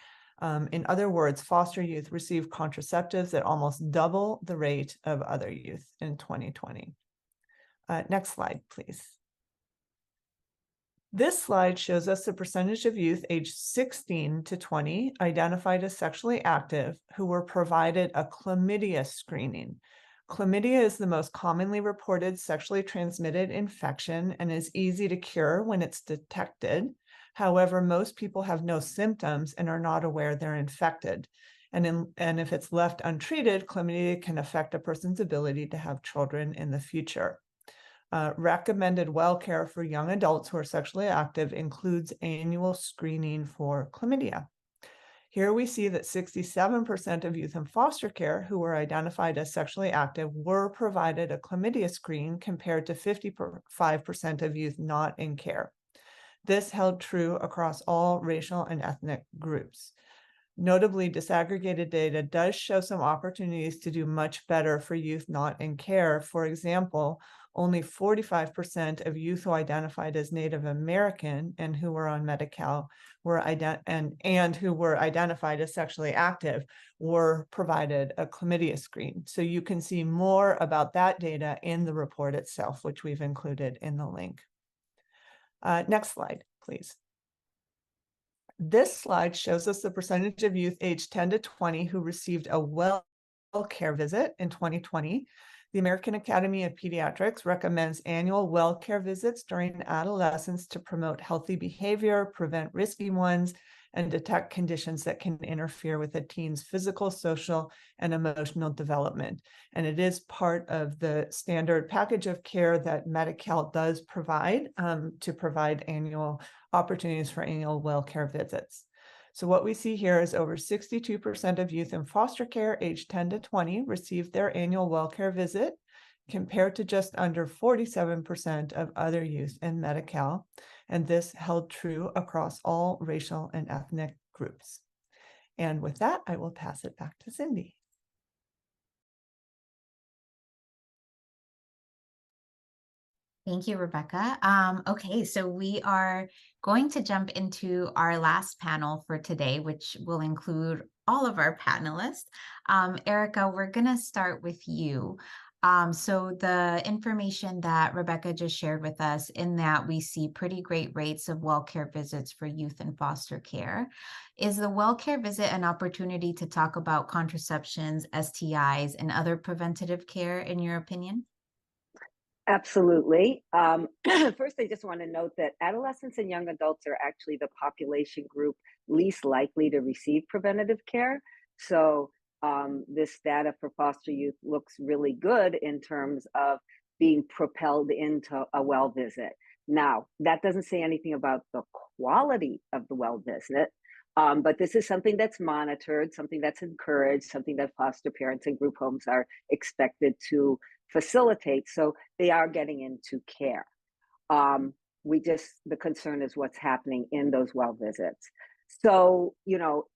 In other words, foster youth received contraceptives at almost double the rate of other youth in 2020. Next slide, please. This slide shows us the percentage of youth aged 16 to 20 identified as sexually active who were provided a chlamydia screening. Chlamydia is the most commonly reported sexually transmitted infection and is easy to cure when it's detected. However, most people have no symptoms and are not aware they're infected. And if it's left untreated, chlamydia can affect a person's ability to have children in the future. Recommended well care for young adults who are sexually active includes annual screening for chlamydia. Here we see that 67% of youth in foster care who were identified as sexually active were provided a chlamydia screen compared to 55% of youth not in care. This held true across all racial and ethnic groups. Notably, disaggregated data does show some opportunities to do much better for youth not in care. For example, only 45% of youth who identified as Native American and who were on Medi-Cal and who were identified as sexually active were provided a chlamydia screen. So you can see more about that data in the report itself, which we've included in the link. Next slide, please. This slide shows us the percentage of youth aged 10 to 20 who received a well care visit in 2020. The American Academy of Pediatrics recommends annual well care visits during adolescence to promote healthy behavior, prevent risky ones, and detect conditions that can interfere with a teen's physical, social, and emotional development. And it is part of the standard package of care that Medi-Cal does provide to provide annual opportunities for annual well care visits. So what we see here is over 62% of youth in foster care aged 10 to 20 received their annual well care visit, compared to just under 47% of other youth in Medi-Cal. And this held true across all racial and ethnic groups. And with that, I will pass it back to Cindy. Thank you, Rebecca. Okay, so we are going to jump into our last panel for today, which will include all of our panelists. Erica, we're going to start with you. So the information that Rebecca just shared with us, in that we see pretty great rates of well care visits for youth in foster care. Is the well care visit an opportunity to talk about contraceptions, STIs, and other preventative care, in your opinion? Absolutely. First, I just want to note that adolescents and young adults are actually the population group least likely to receive preventative care. So this data for foster youth looks really good in terms of being propelled into a well visit. Now, that doesn't say anything about the quality of the well visit, but this is something that's monitored, something that's encouraged, something that foster parents and group homes are expected to facilitate, so they are getting into care. The concern is what's happening in those well visits. So,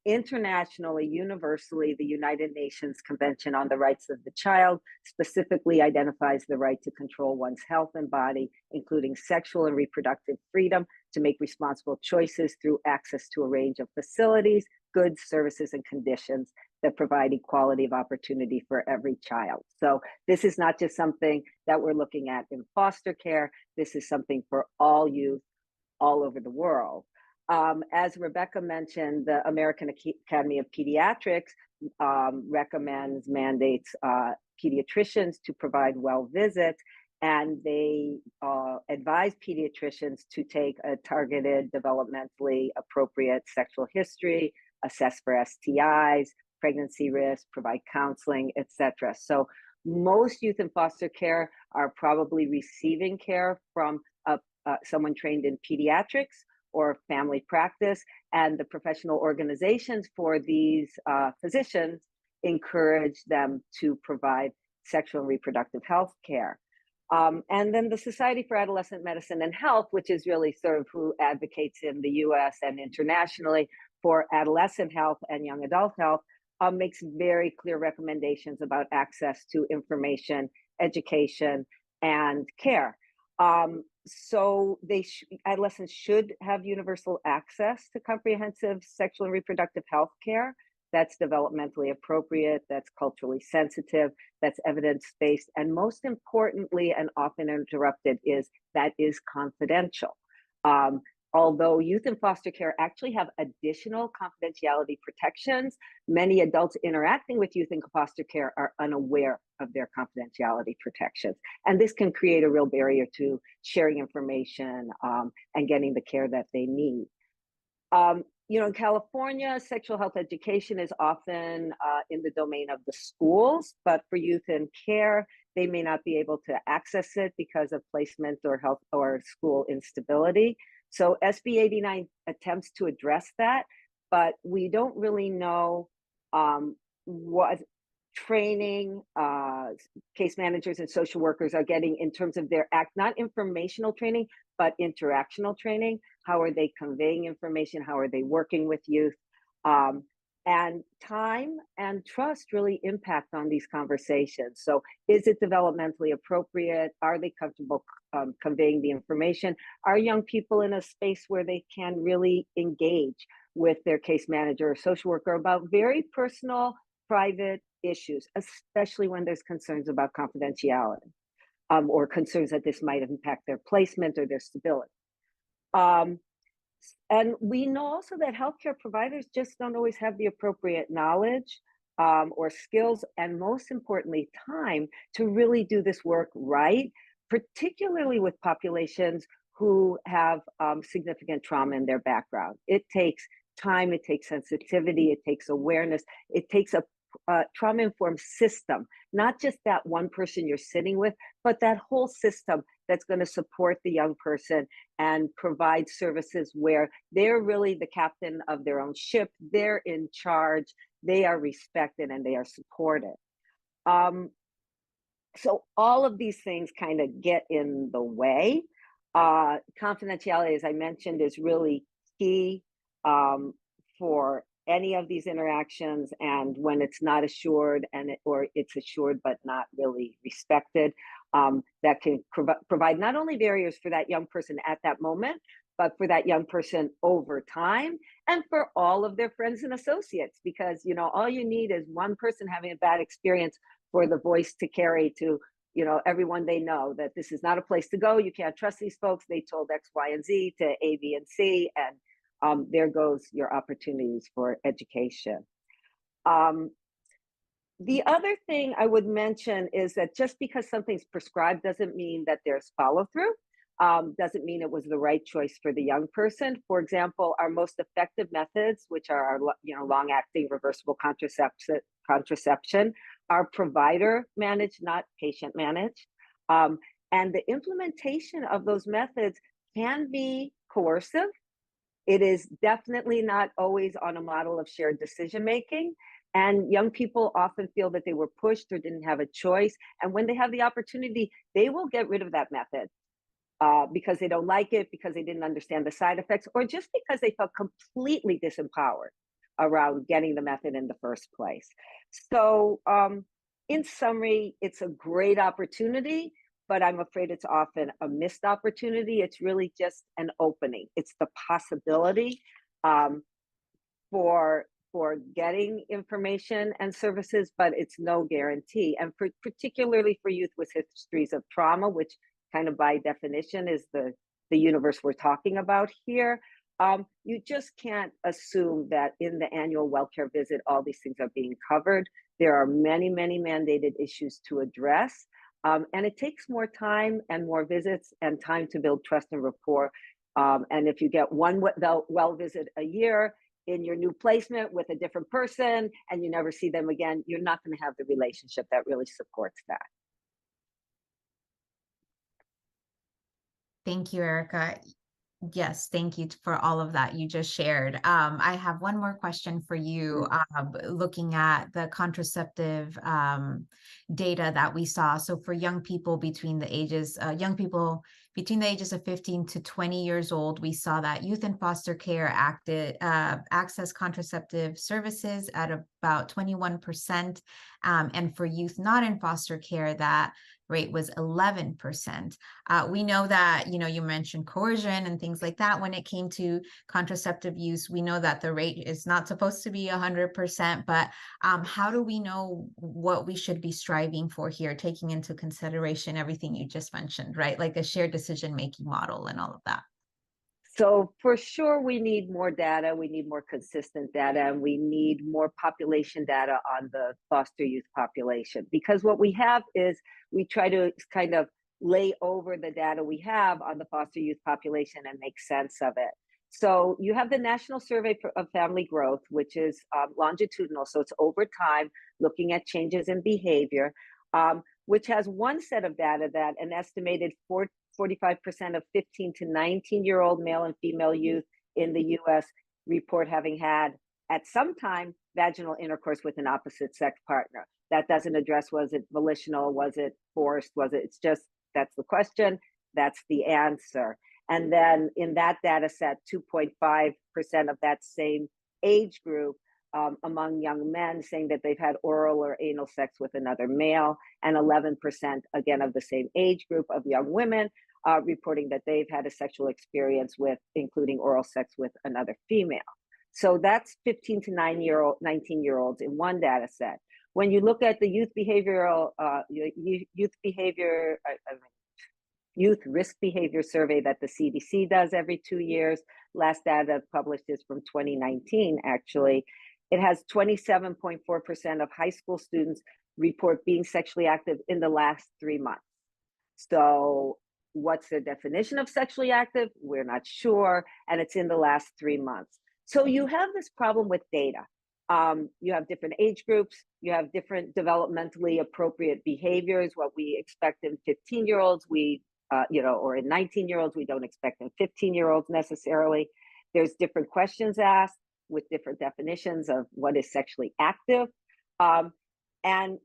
internationally, universally, the United Nations Convention on the Rights of the Child specifically identifies the right to control one's health and body, including sexual and reproductive freedom, to make responsible choices through access to a range of facilities, goods, services, and conditions that provide equality of opportunity for every child. So this is not just something that we're looking at in foster care. This is something for all youth all over the world. As Rebecca mentioned, the American Academy of Pediatrics mandates pediatricians to provide well visits, and they advise pediatricians to take a targeted, developmentally appropriate sexual history, assess for STIs, pregnancy risk, provide counseling, etc. So most youth in foster care are probably receiving care from someone trained in pediatrics or family practice, and the professional organizations for these physicians encourage them to provide sexual and reproductive health care. And then the Society for Adolescent Medicine and Health, which is really sort of who advocates in the US and internationally for adolescent health and young adult health, makes very clear recommendations about access to information, education, and care. So adolescents should have universal access to comprehensive sexual and reproductive health care that's developmentally appropriate, that's culturally sensitive, that's evidence-based, and most importantly, and often interrupted, that is confidential. Although youth in foster care actually have additional confidentiality protections, many adults interacting with youth in foster care are unaware of their confidentiality protections. And this can create a real barrier to sharing information and getting the care that they need. In California, sexual health education is often in the domain of the schools, but for youth in care, they may not be able to access it because of placement or health or school instability. So SB 89 attempts to address that, but we don't really know what training case managers and social workers are getting in terms of their not informational training, but interactional training. How are they conveying information? How are they working with youth? And time and trust really impact on these conversations. So is it developmentally appropriate? Are they comfortable conveying the information? Are young people in a space where they can really engage with their case manager or social worker about very personal, private issues, especially when there's concerns about confidentiality or concerns that this might impact their placement or their stability? And we know also that healthcare providers just don't always have the appropriate knowledge or skills, and most importantly, time to really do this work right, particularly with populations who have significant trauma in their background. It takes time, it takes sensitivity, it takes awareness, it takes a trauma-informed system, not just that one person you're sitting with, but that whole system that's going to support the young person and provide services where they're really the captain of their own ship, they're in charge, they are respected, and they are supported. So all of these things kind of get in the way. Confidentiality, as I mentioned, is really key for any of these interactions, and when it's not assured or it's assured but not really respected, that can provide not only barriers for that young person at that moment, but for that young person over time, and for all of their friends and associates, because all you need is one person having a bad experience for the voice to carry to everyone they know that this is not a place to go. You can't trust these folks. They told X, Y, and Z to A, B, and C, and there goes your opportunities for education. The other thing I would mention is that just because something's prescribed doesn't mean that there's follow through, doesn't mean it was the right choice for the young person. For example, our most effective methods, which are our long-acting reversible contraception, are provider managed, not patient managed. And the implementation of those methods can be coercive. It is definitely not always on a model of shared decision-making. And young people often feel that they were pushed or didn't have a choice. And when they have the opportunity, they will get rid of that method because they don't like it, because they didn't understand the side effects, or just because they felt completely disempowered around getting the method in the first place. So, in summary, it's a great opportunity, but I'm afraid it's often a missed opportunity. It's really just an opening. It's the possibility for getting information and services, but it's no guarantee. And particularly for youth with histories of trauma, which kind of by definition is the universe we're talking about here, you just can't assume that in the annual WellCare visit, all these things are being covered. There are many, many mandated issues to address. And it takes more time and more visits and time to build trust and rapport. And if you get one well visit a year in your new placement with a different person and you never see them again, you're not going to have the relationship that really supports that. Thank you, Erica. Yes, thank you for all of that you just shared. I have one more question for you, looking at the contraceptive data that we saw. So for young people between the ages, of 15 to 20 years old, we saw that youth in foster care access contraceptive services at about 21%. And for youth not in foster care, that rate was 11%. We know that, you mentioned coercion and things like that. When it came to contraceptive use, we know that the rate is not supposed to be 100%, but how do we know what we should be striving for here, taking into consideration everything you just mentioned, right? Like a shared decision-making model and all of that. So for sure, we need more data, we need more consistent data, and we need more population data on the foster youth population. Because what we have is we try to kind of lay over the data we have on the foster youth population and make sense of it. So you have the National Survey of Family Growth, which is longitudinal, so it's over time, looking at changes in behavior, which has one set of data that an estimated 45% of 15 to 19-year-old male and female youth in the US report having had at some time vaginal intercourse with an opposite sex partner. That doesn't address, was it volitional, was it forced, it's just, that's the question, that's the answer. And then in that data set, 2.5% of that same age group among young men saying that they've had oral or anal sex with another male, and 11% again of the same age group of young women reporting that they've had a sexual experience with, including oral sex with another female. So that's 15 to 19-year-olds in one data set. When you look at the youth risk behavior survey that the CDC does every 2 years, last data published is from 2019, actually. It has 27.4% of high school students report being sexually active in the last 3 months. So what's the definition of sexually active? We're not sure, and it's in the last 3 months. So you have this problem with data. You have different age groups, you have different developmentally appropriate behaviors. What we expect in 15-year-olds, or in 19-year-olds, we don't expect in 15-year-olds necessarily. There's different questions asked with different definitions of what is sexually active. But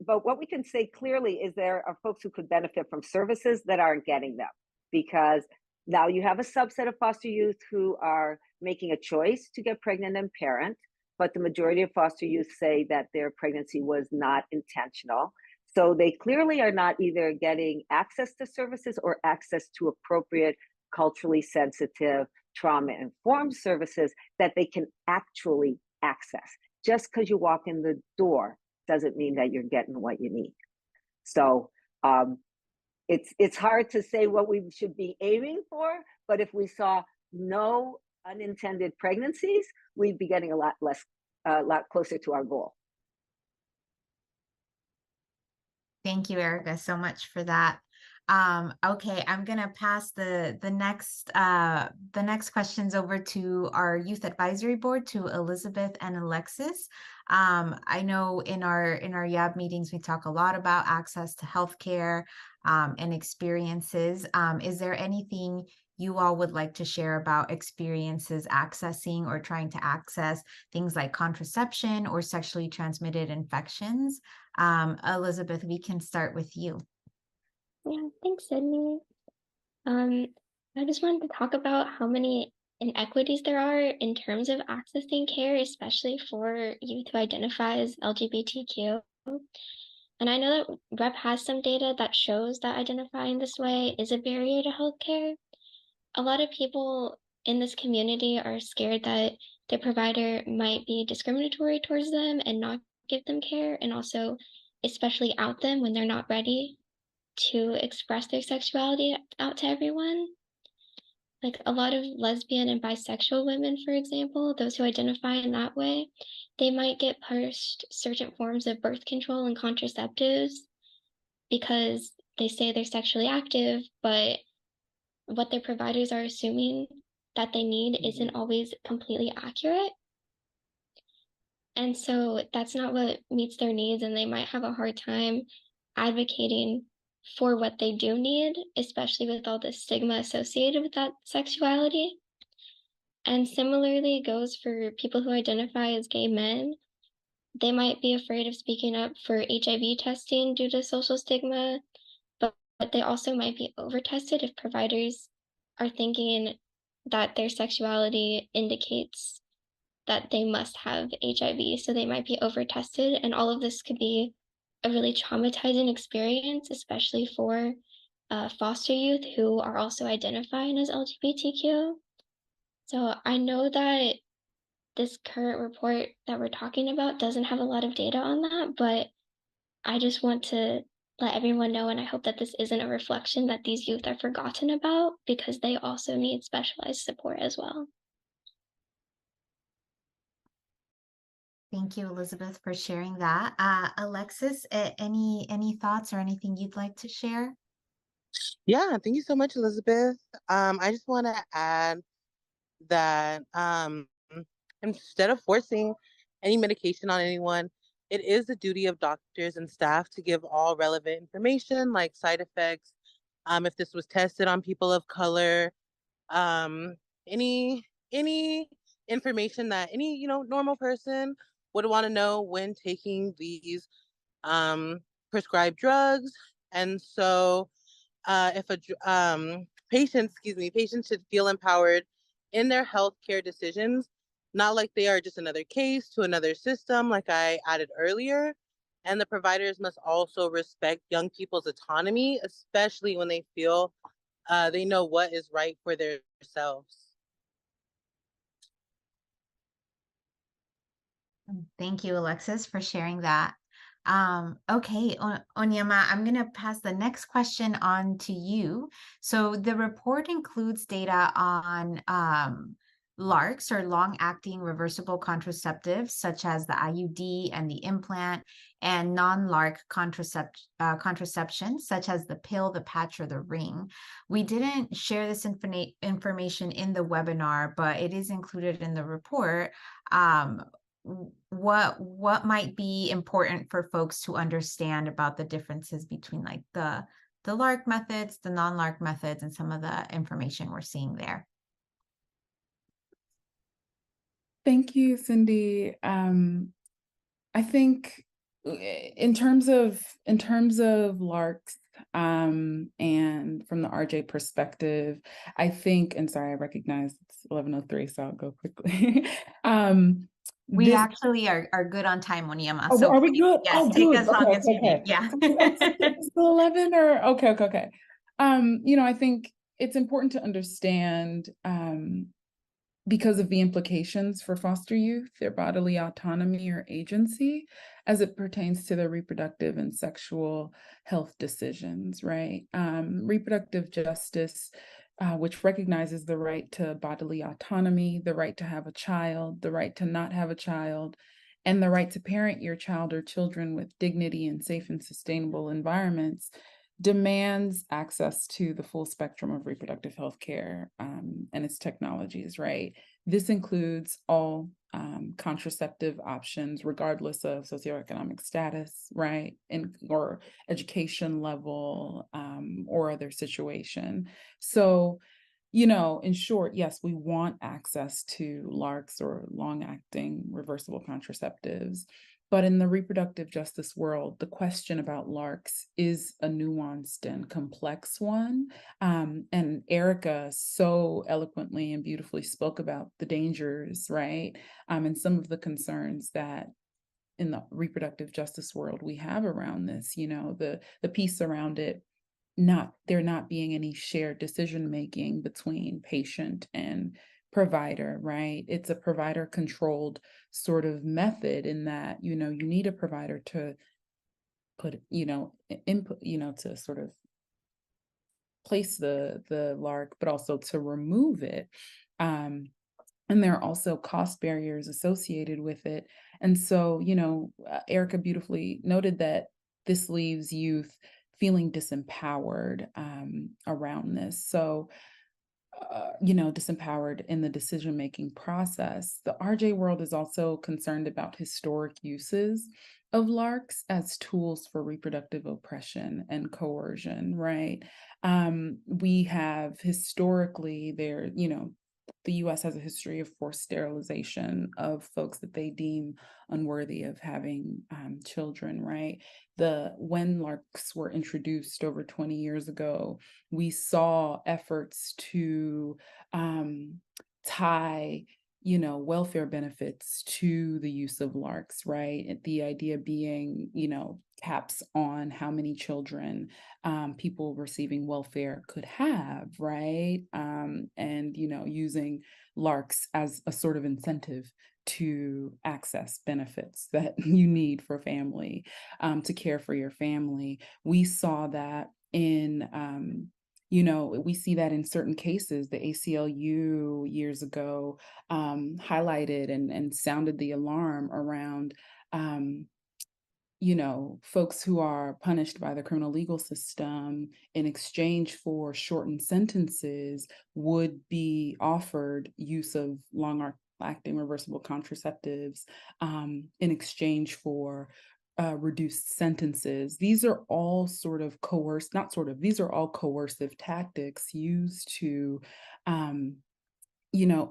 what we can say clearly is there are folks who could benefit from services that aren't getting them, because now you have a subset of foster youth who are making a choice to get pregnant and parent, but the majority of foster youth say that their pregnancy was not intentional. So they clearly are not either getting access to services or access to appropriate, culturally sensitive, trauma-informed services that they can actually access. Just because you walk in the door doesn't mean that you're getting what you need. So it's hard to say what we should be aiming for, but if we saw no unintended pregnancies, we'd be getting a lot closer to our goal. Thank you, Erica, so much for that. Okay, I'm gonna pass the next questions over to our Youth Advisory Board, to Elizabeth and Alexis. I know in our YAB meetings we talk a lot about access to healthcare and experiences. Is there anything you all would like to share about experiences accessing or trying to access things like contraception or sexually transmitted infections? Elizabeth, we can start with you. Yeah, thanks, Sydney. I just wanted to talk about how many inequities there are in terms of accessing care, especially for youth who identify as LGBTQ. And I know that RHEP has some data that shows that identifying this way is a barrier to healthcare. A lot of people in this community are scared that their provider might be discriminatory towards them and not give them care, and also especially out them when they're not ready to express their sexuality out to everyone. Like a lot of lesbian and bisexual women, for example, those who identify in that way, they might get pushed certain forms of birth control and contraceptives because they say they're sexually active, but what their providers are assuming that they need isn't always completely accurate. And so that's not what meets their needs, and they might have a hard time advocating for what they do need, especially with all the stigma associated with that sexuality. And similarly goes for people who identify as gay men. They might be afraid of speaking up for HIV testing due to social stigma, but they also might be over-tested if providers are thinking that their sexuality indicates that they must have HIV. So they might be over-tested, and all of this could be a really traumatizing experience, especially for foster youth who are also identifying as LGBTQ. So I know that this current report that we're talking about doesn't have a lot of data on that, but I just want to let everyone know, and I hope that this isn't a reflection that these youth are forgotten about, because they also need specialized support as well. Thank you, Elizabeth, for sharing that. Alexis, any thoughts or anything you'd like to share? Yeah, thank you so much, Elizabeth. I just want to add that instead of forcing any medication on anyone, it is the duty of doctors and staff to give all relevant information like side effects, if this was tested on people of color, um, any information that any normal person would want to know when taking these um, prescribed drugs. And so if a patients should feel empowered in their healthcare decisions, not like they are just another case to another system, like I added earlier. And the providers must also respect young people's autonomy, especially when they feel they know what is right for themselves. Thank you, Alexis, for sharing that. Okay, Onyema, I'm going to pass the next question on to you. So the report includes data on LARCs, or long-acting reversible contraceptives, such as the IUD and the implant, and non-LARC contraception, such as the pill, the patch, or the ring. We didn't share this information in the webinar, but it is included in the report. What might be important for folks to understand about the differences between like the LARC methods, the non-LARC methods, and some of the information we're seeing there? Thank you, Cindy. I think in terms of LARCs, and from the RJ perspective, I think, and sorry, I recognize it's 11:03, so I'll go quickly. We actually are good on time, Onyema. Oh, So are we good? yes, Oh, take good. as long Okay, as you need. okay. Yeah. It's still 11 or okay. I think it's important to understand, because of the implications for foster youth, their bodily autonomy or agency as it pertains to their reproductive and sexual health decisions, right? Reproductive justice, which recognizes the right to bodily autonomy, the right to have a child, the right to not have a child, and the right to parent your child or children with dignity in safe and sustainable environments, demands access to the full spectrum of reproductive health care and its technologies, right? This includes all contraceptive options, regardless of socioeconomic status, right? Or education level, or other situation. So, in short, yes, we want access to LARCs, or long-acting reversible contraceptives. But in the reproductive justice world, the question about LARCs is a nuanced and complex one. And Erica so eloquently and beautifully spoke about the dangers, right? And some of the concerns that in the reproductive justice world we have around this, the piece around it, there not being any shared decision making between patient and provider, right? It's a provider controlled sort of method in that, you need a provider to put, input, to sort of place the LARC, but also to remove it. And there are also cost barriers associated with it. And so, Erica beautifully noted that this leaves youth feeling disempowered around this. So, disempowered in the decision-making process. The RJ world is also concerned about historic uses of LARCs as tools for reproductive oppression and coercion, right? We have historically the US has a history of forced sterilization of folks that they deem unworthy of having children, right? When LARCs were introduced over 20 years ago, we saw efforts to tie welfare benefits to the use of LARCs, right? The idea being, caps on how many children people receiving welfare could have, right? And, using LARCs as a sort of incentive to access benefits that you need for family, to care for your family. We saw that we see that in certain cases. The ACLU years ago highlighted and sounded the alarm around folks who are punished by the criminal legal system in exchange for shortened sentences would be offered use of long-acting reversible contraceptives in exchange for reduced sentences. These are all these are all coercive tactics used to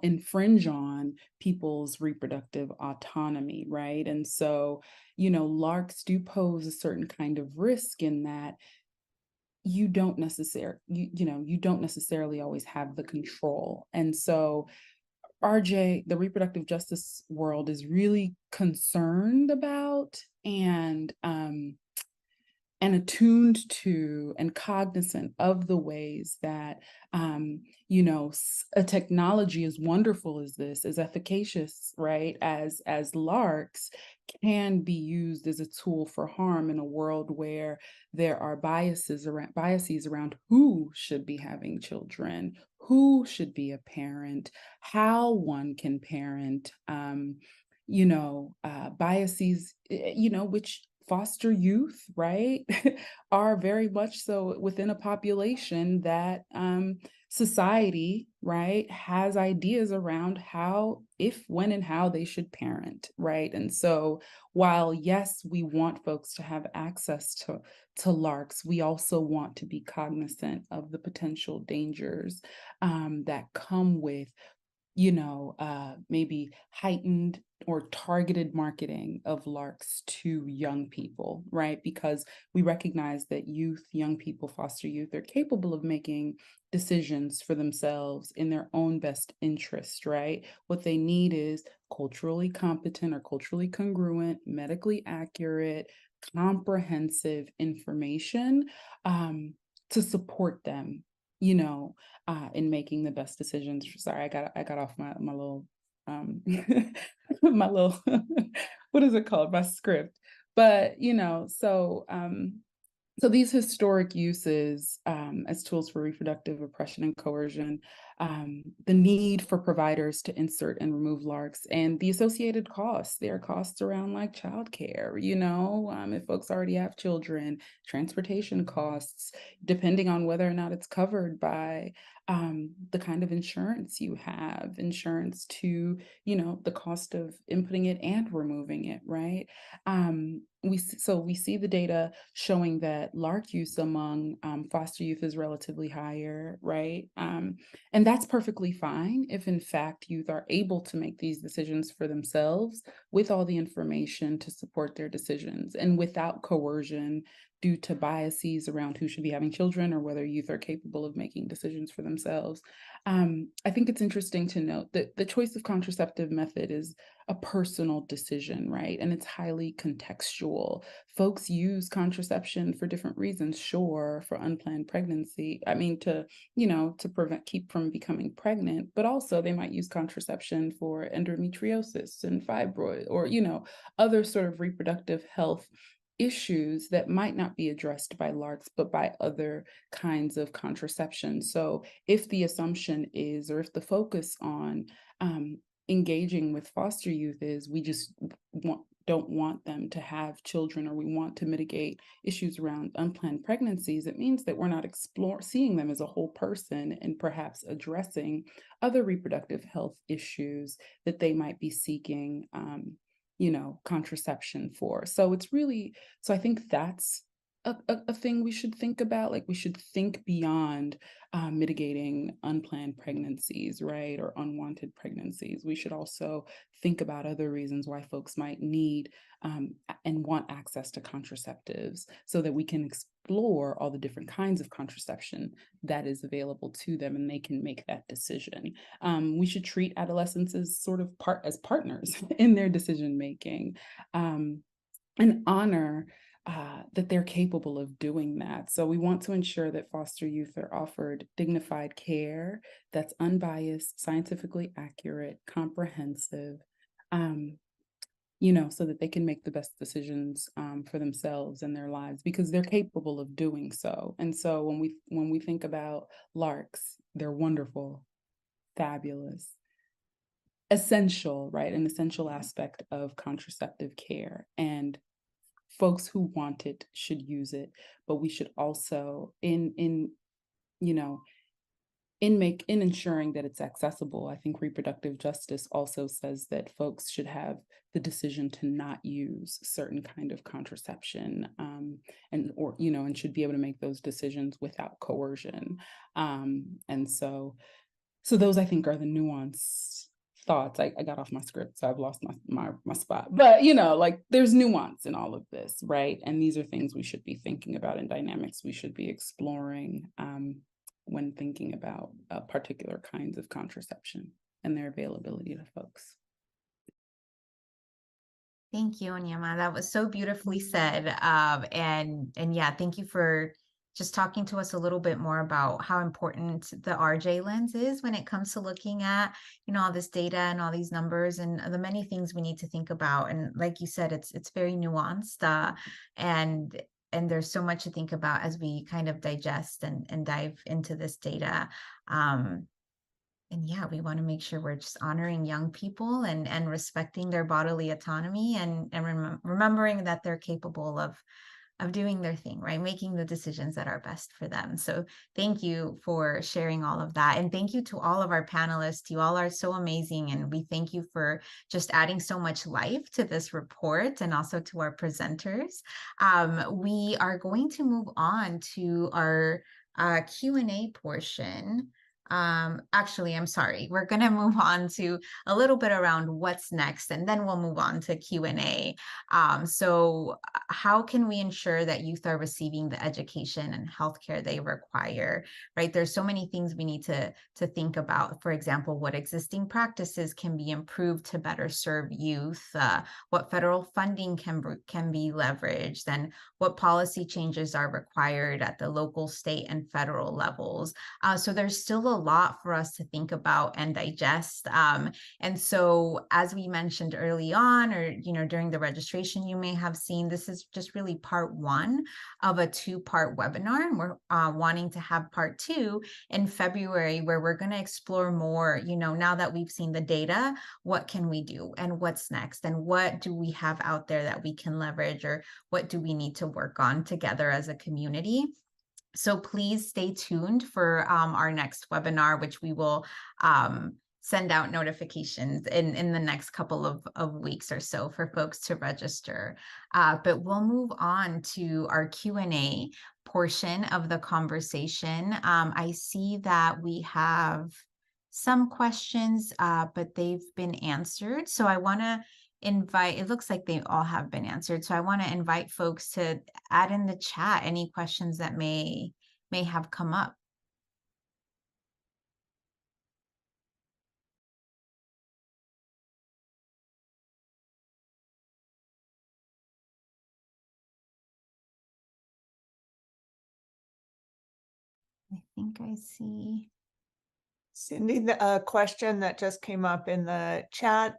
infringe on people's reproductive autonomy, right? And so, LARCs do pose a certain kind of risk in that you don't necessarily always have the control. And so RJ, the reproductive justice world, is really concerned about and attuned to and cognizant of the ways that a technology as wonderful as this, as efficacious, right, as LARCs, can be used as a tool for harm in a world where there are biases around who should be having children, who should be a parent, how one can parent, biases, which foster youth, right, are very much so within a population that society, right, has ideas around how, if, when, and how they should parent, right? And so while, yes, we want folks to have access to LARCs, we also want to be cognizant of the potential dangers that come with maybe heightened or targeted marketing of LARCs to young people, right? Because we recognize that young people, foster youth, are capable of making decisions for themselves in their own best interest, right? What they need is culturally competent or culturally congruent, medically accurate, comprehensive information to support them, in making the best decisions. Sorry, I got off my little my little what is it called? My script. But so these historic uses as tools for reproductive oppression and coercion, the need for providers to insert and remove LARCs, and the associated costs. There are costs around like childcare, if folks already have children, transportation costs, depending on whether or not it's covered by the kind of insurance you have, insurance to, the cost of inputting it and removing it, right? We see the data showing that LARC use among foster youth is relatively higher, right? And that's perfectly fine if, in fact, youth are able to make these decisions for themselves with all the information to support their decisions and without coercion due to biases around who should be having children or whether youth are capable of making decisions for themselves. I think it's interesting to note that the choice of contraceptive method is a personal decision, right? And it's highly contextual. Folks use contraception for different reasons, sure, for unplanned pregnancy. I mean, to keep from becoming pregnant, but also they might use contraception for endometriosis and fibroid or, other sort of reproductive health issues that might not be addressed by LARCs, but by other kinds of contraception. So if the assumption is, or if the focus on engaging with foster youth is, we just don't want them to have children, or we want to mitigate issues around unplanned pregnancies, it means that we're not seeing them as a whole person and perhaps addressing other reproductive health issues that they might be seeking contraception for. So I think that's a thing we should think about. Like, we should think beyond mitigating unplanned pregnancies, right? Or unwanted pregnancies. We should also think about other reasons why folks might need and want access to contraceptives so that we can explore all the different kinds of contraception that is available to them and they can make that decision. We should treat adolescents as sort of partners in their decision making, and honor that they're capable of doing that. So we want to ensure that foster youth are offered dignified care that's unbiased, scientifically accurate, comprehensive, so that they can make the best decisions for themselves and their lives, because they're capable of doing so. And so when we think about LARCs, they're wonderful, fabulous, essential, right? An essential aspect of contraceptive care. And folks who want it should use it, but we should also in ensuring that it's accessible. I think reproductive justice also says that folks should have the decision to not use certain kind of contraception, and should be able to make those decisions without coercion. And so those, I think, are the nuanced thoughts. I got off my script, so I've lost my spot. But there's nuance in all of this, right? And these are things we should be thinking about, and dynamics we should be exploring when thinking about particular kinds of contraception and their availability to folks. Thank you, Onyema. That was so beautifully said. And yeah, thank you for just talking to us a little bit more about how important the RJ lens is when it comes to looking at, all this data and all these numbers and the many things we need to think about. And like you said, it's very nuanced, and there's so much to think about as we kind of digest and dive into this data. And yeah, we want to make sure we're just honoring young people and respecting their bodily autonomy and remembering that they're capable of doing their thing, right? Making the decisions that are best for them. So thank you for sharing all of that. And thank you to all of our panelists. You all are so amazing. And we thank you for just adding so much life to this report and also to our presenters. We are going to move on to our Q&A portion. Actually, I'm sorry. We're going to move on to a little bit around what's next, and then we'll move on to Q&A. So how can we ensure that youth are receiving the education and healthcare they require, right? There's so many things we need to think about. For example, what existing practices can be improved to better serve youth, what federal funding can be leveraged, and what policy changes are required at the local, state, and federal levels. So there's still a lot for us to think about and digest. And so, as we mentioned early on, or during the registration, you may have seen this is just really part one of a two-part webinar, and we're wanting to have part two in February, where we're going to explore more. Now that we've seen the data, what can we do, and what's next, and what do we have out there that we can leverage, or what do we need to work on together as a community? So please stay tuned for our next webinar, which we will send out notifications in the next couple of weeks or so for folks to register. But we'll move on to our Q&A portion of the conversation. I see that we have some questions, but they've been answered. So I want to invite, it looks like they all have been answered. So I want to invite folks to add in the chat any questions that may have come up. I think I see. Cindy, the question that just came up in the chat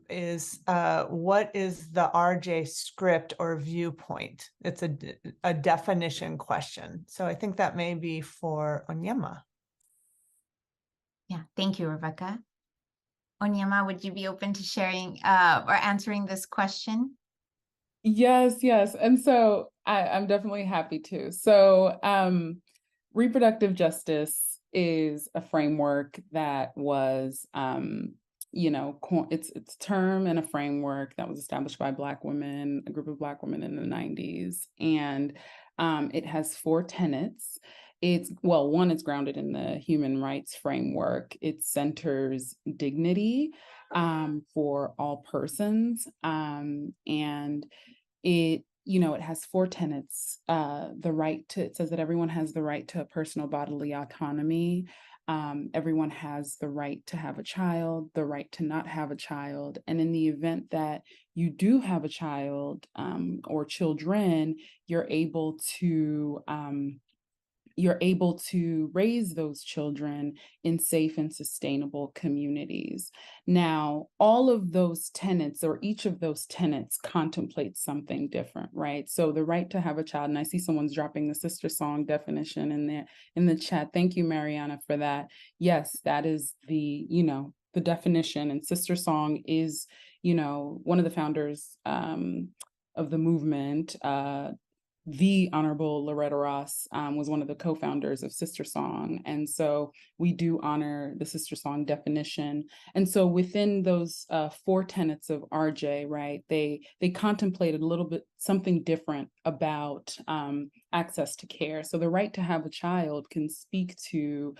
is, what is the RJ script or viewpoint? It's a definition question. So I think that may be for Onyema. Yeah, thank you, Rebecca. Onyema, would you be open to sharing or answering this question? Yes, yes. And so I'm definitely happy to. So reproductive justice is a framework that was, it's a term and a framework that was established by Black women, a group of Black women in the 90s. And it has 4 tenets. One, it's grounded in the human rights framework. It centers dignity for all persons. And it has 4 tenets. It says that everyone has the right to a personal bodily autonomy. Everyone has the right to have a child, the right to not have a child. And in the event that you do have a child or children, you're able to raise those children in safe and sustainable communities. Now, all of those tenets, or each of those tenets, contemplates something different, right? So the right to have a child, and I see someone's dropping the sister song definition in the chat. Thank you, Mariana, for that. Yes, that is the definition, and sister song is, one of the founders of the movement, the Honorable Loretta Ross was one of the co-founders of Sister Song. And so we do honor the Sister Song definition. And so within those 4 tenets of RJ, right, they contemplated a little bit something different about access to care. So the right to have a child can speak to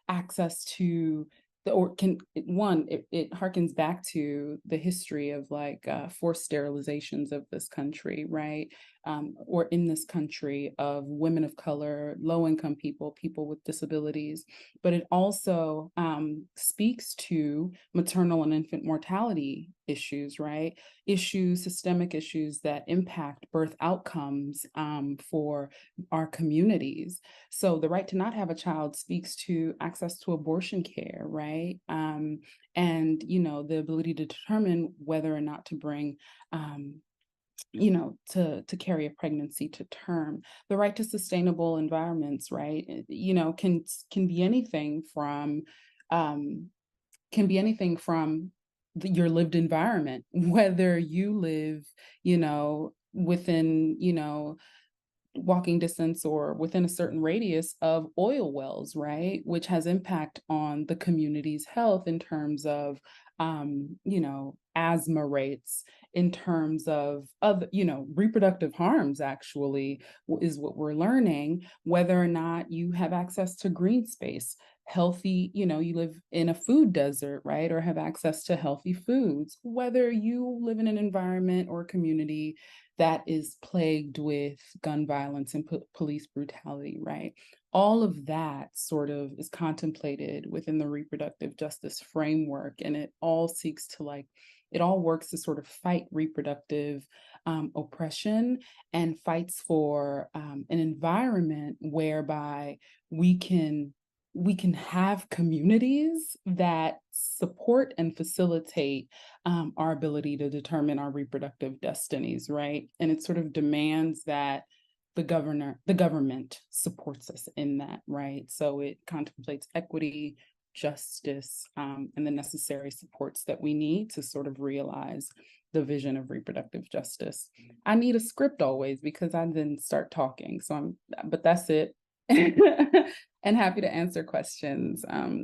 access to it harkens back to the history of forced sterilizations of this country, right? Or in this country, of women of color, low-income people, people with disabilities. But it also speaks to maternal and infant mortality issues, right? Systemic issues that impact birth outcomes for our communities. So the right to not have a child speaks to access to abortion care, right? And the ability to determine whether or not to bring to carry a pregnancy to term. The right to sustainable environments, right, can be anything from your lived environment, whether you live within walking distance or within a certain radius of oil wells, right, which has impact on the community's health in terms of asthma rates, in terms of reproductive harms, actually, is what we're learning, whether or not you have access to green space, healthy, you live in a food desert, right, or have access to healthy foods, whether you live in an environment or community that is plagued with gun violence and police brutality, right? All of that sort of is contemplated within the reproductive justice framework, and it all seeks to it all works to sort of fight reproductive oppression, and fights for an environment whereby we can have communities that support and facilitate our ability to determine our reproductive destinies, right? And it sort of demands that the government supports us in that, right? So it contemplates equity, justice, and the necessary supports that we need to sort of realize the vision of reproductive justice. I need a script always because I then start talking. But that's it. And happy to answer questions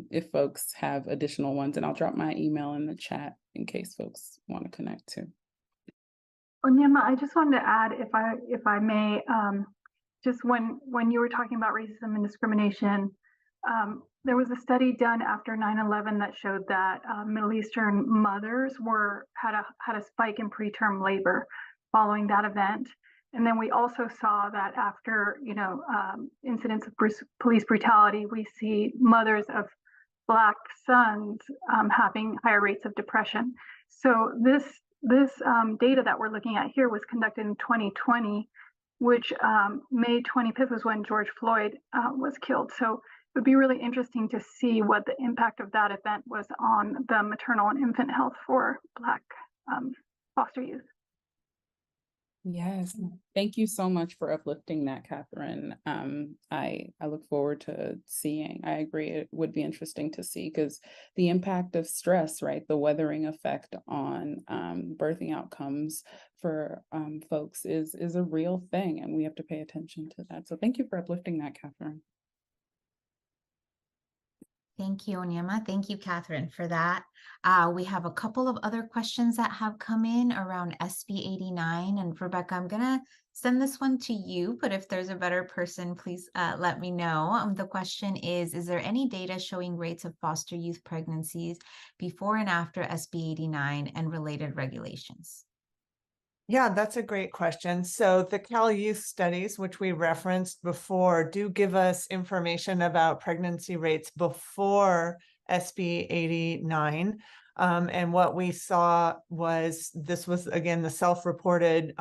if folks have additional ones, and I'll drop my email in the chat in case folks want to connect too. Onyema, I just wanted to add, if I may, just when you were talking about racism and discrimination, there was a study done after 9/11 that showed that Middle Eastern mothers had a spike in preterm labor following that event. And then we also saw that after incidents of police brutality, we see mothers of Black sons having higher rates of depression. So this data that we're looking at here was conducted in 2020, which May 25th was when George Floyd was killed. So it would be really interesting to see what the impact of that event was on the maternal and infant health for Black foster youth. Yes, thank you so much for uplifting that, Catherine. I look forward to seeing. I agree, it would be interesting to see, because the impact of stress, right, the weathering effect on birthing outcomes for folks is a real thing, and we have to pay attention to that. So thank you for uplifting that, Catherine. Thank you, Onyema. Thank you, Catherine, for that. We have a couple of other questions that have come in around SB 89. And Rebecca, I'm going to send this one to you, but if there's a better person, please let me know. The question is there any data showing rates of foster youth pregnancies before and after SB 89 and related regulations? Yeah, that's a great question. So the Cal Youth studies, which we referenced before, do give us information about pregnancy rates before SB 89. And what we saw was, this was, again, the self-reported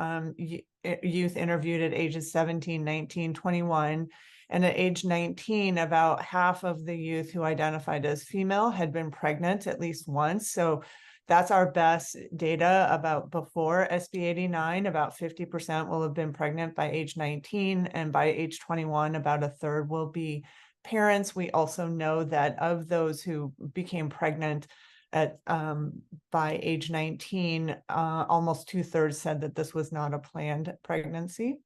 youth interviewed at ages 17, 19, 21. And at age 19, about half of the youth who identified as female had been pregnant at least once. So that's our best data about before SB 89. About 50% will have been pregnant by age 19, and by age 21, about a third will be parents. We also know that of those who became pregnant at by age 19, almost 2/3 said that this was not a planned pregnancy.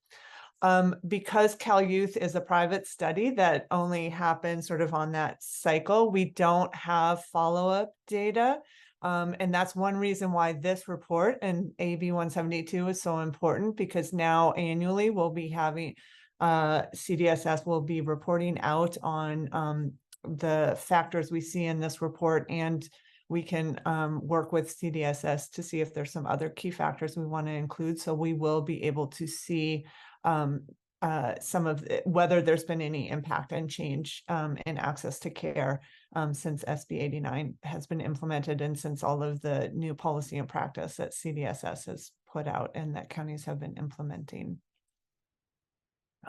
Because Cal Youth is a private study that only happens sort of on that cycle, we don't have follow-up data. And that's one reason why this report and AB 172 is so important, because now annually we'll be having CDSS will be reporting out on the factors we see in this report, and we can work with CDSS to see if there's some other key factors we want to include. So we will be able to see some of whether there's been any impact and change in access to care since SB 89 has been implemented, and since all of the new policy and practice that CDSS has put out and that counties have been implementing.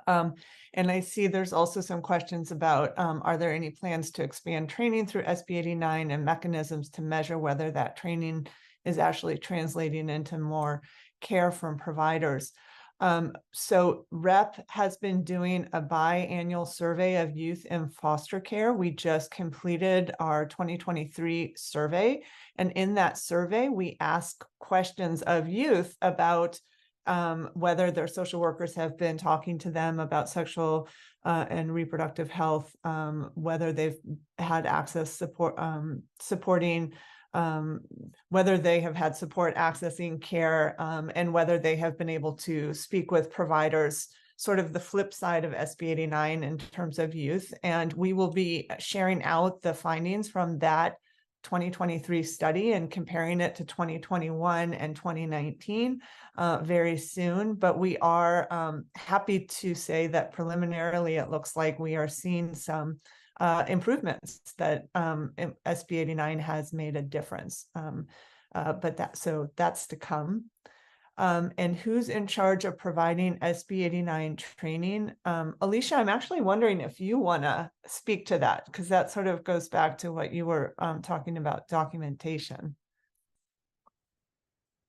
And I see there's also some questions about, are there any plans to expand training through SB 89 and mechanisms to measure whether that training is actually translating into more care from providers? So RHEP has been doing a biannual survey of youth in foster care. We just completed our 2023 survey. And in that survey, we ask questions of youth about whether their social workers have been talking to them about sexual and reproductive health, whether they've had access support, supporting whether they have had support accessing care, and whether they have been able to speak with providers, sort of the flip side of SB 89 in terms of youth. And we will be sharing out the findings from that 2023 study and comparing it to 2021 and 2019 very soon. But we are happy to say that preliminarily it looks like we are seeing some improvements, that SB 89 has made a difference. But that's to come. And who's in charge of providing SB 89 training? Alicia, I'm actually wondering if you want to speak to that, because that sort of goes back to what you were talking about, documentation.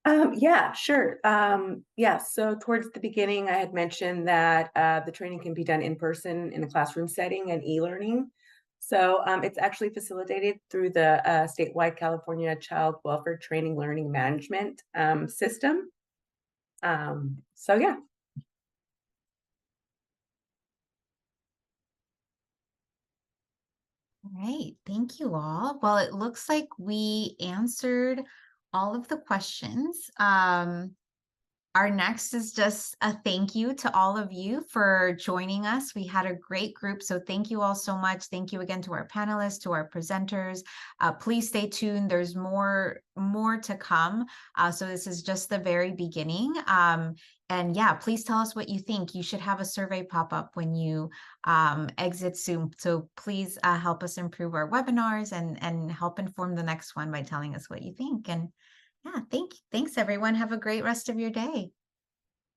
Yeah, sure. Yeah, so towards the beginning, I had mentioned that the training can be done in person in a classroom setting and e-learning. So it's actually facilitated through the statewide California Child Welfare Training Learning Management system. So yeah. All right, thank you all. Well, it looks like we answered all of the questions. Our next is just a thank you to all of you for joining us. We had a great group, so thank you all so much. Thank you again to our panelists, to our presenters. Please stay tuned. There's more to come. So this is just the very beginning. And yeah, please tell us what you think. You should have a survey pop up when you exit Zoom. So please help us improve our webinars and help inform the next one by telling us what you think. And yeah, thanks everyone. Have a great rest of your day.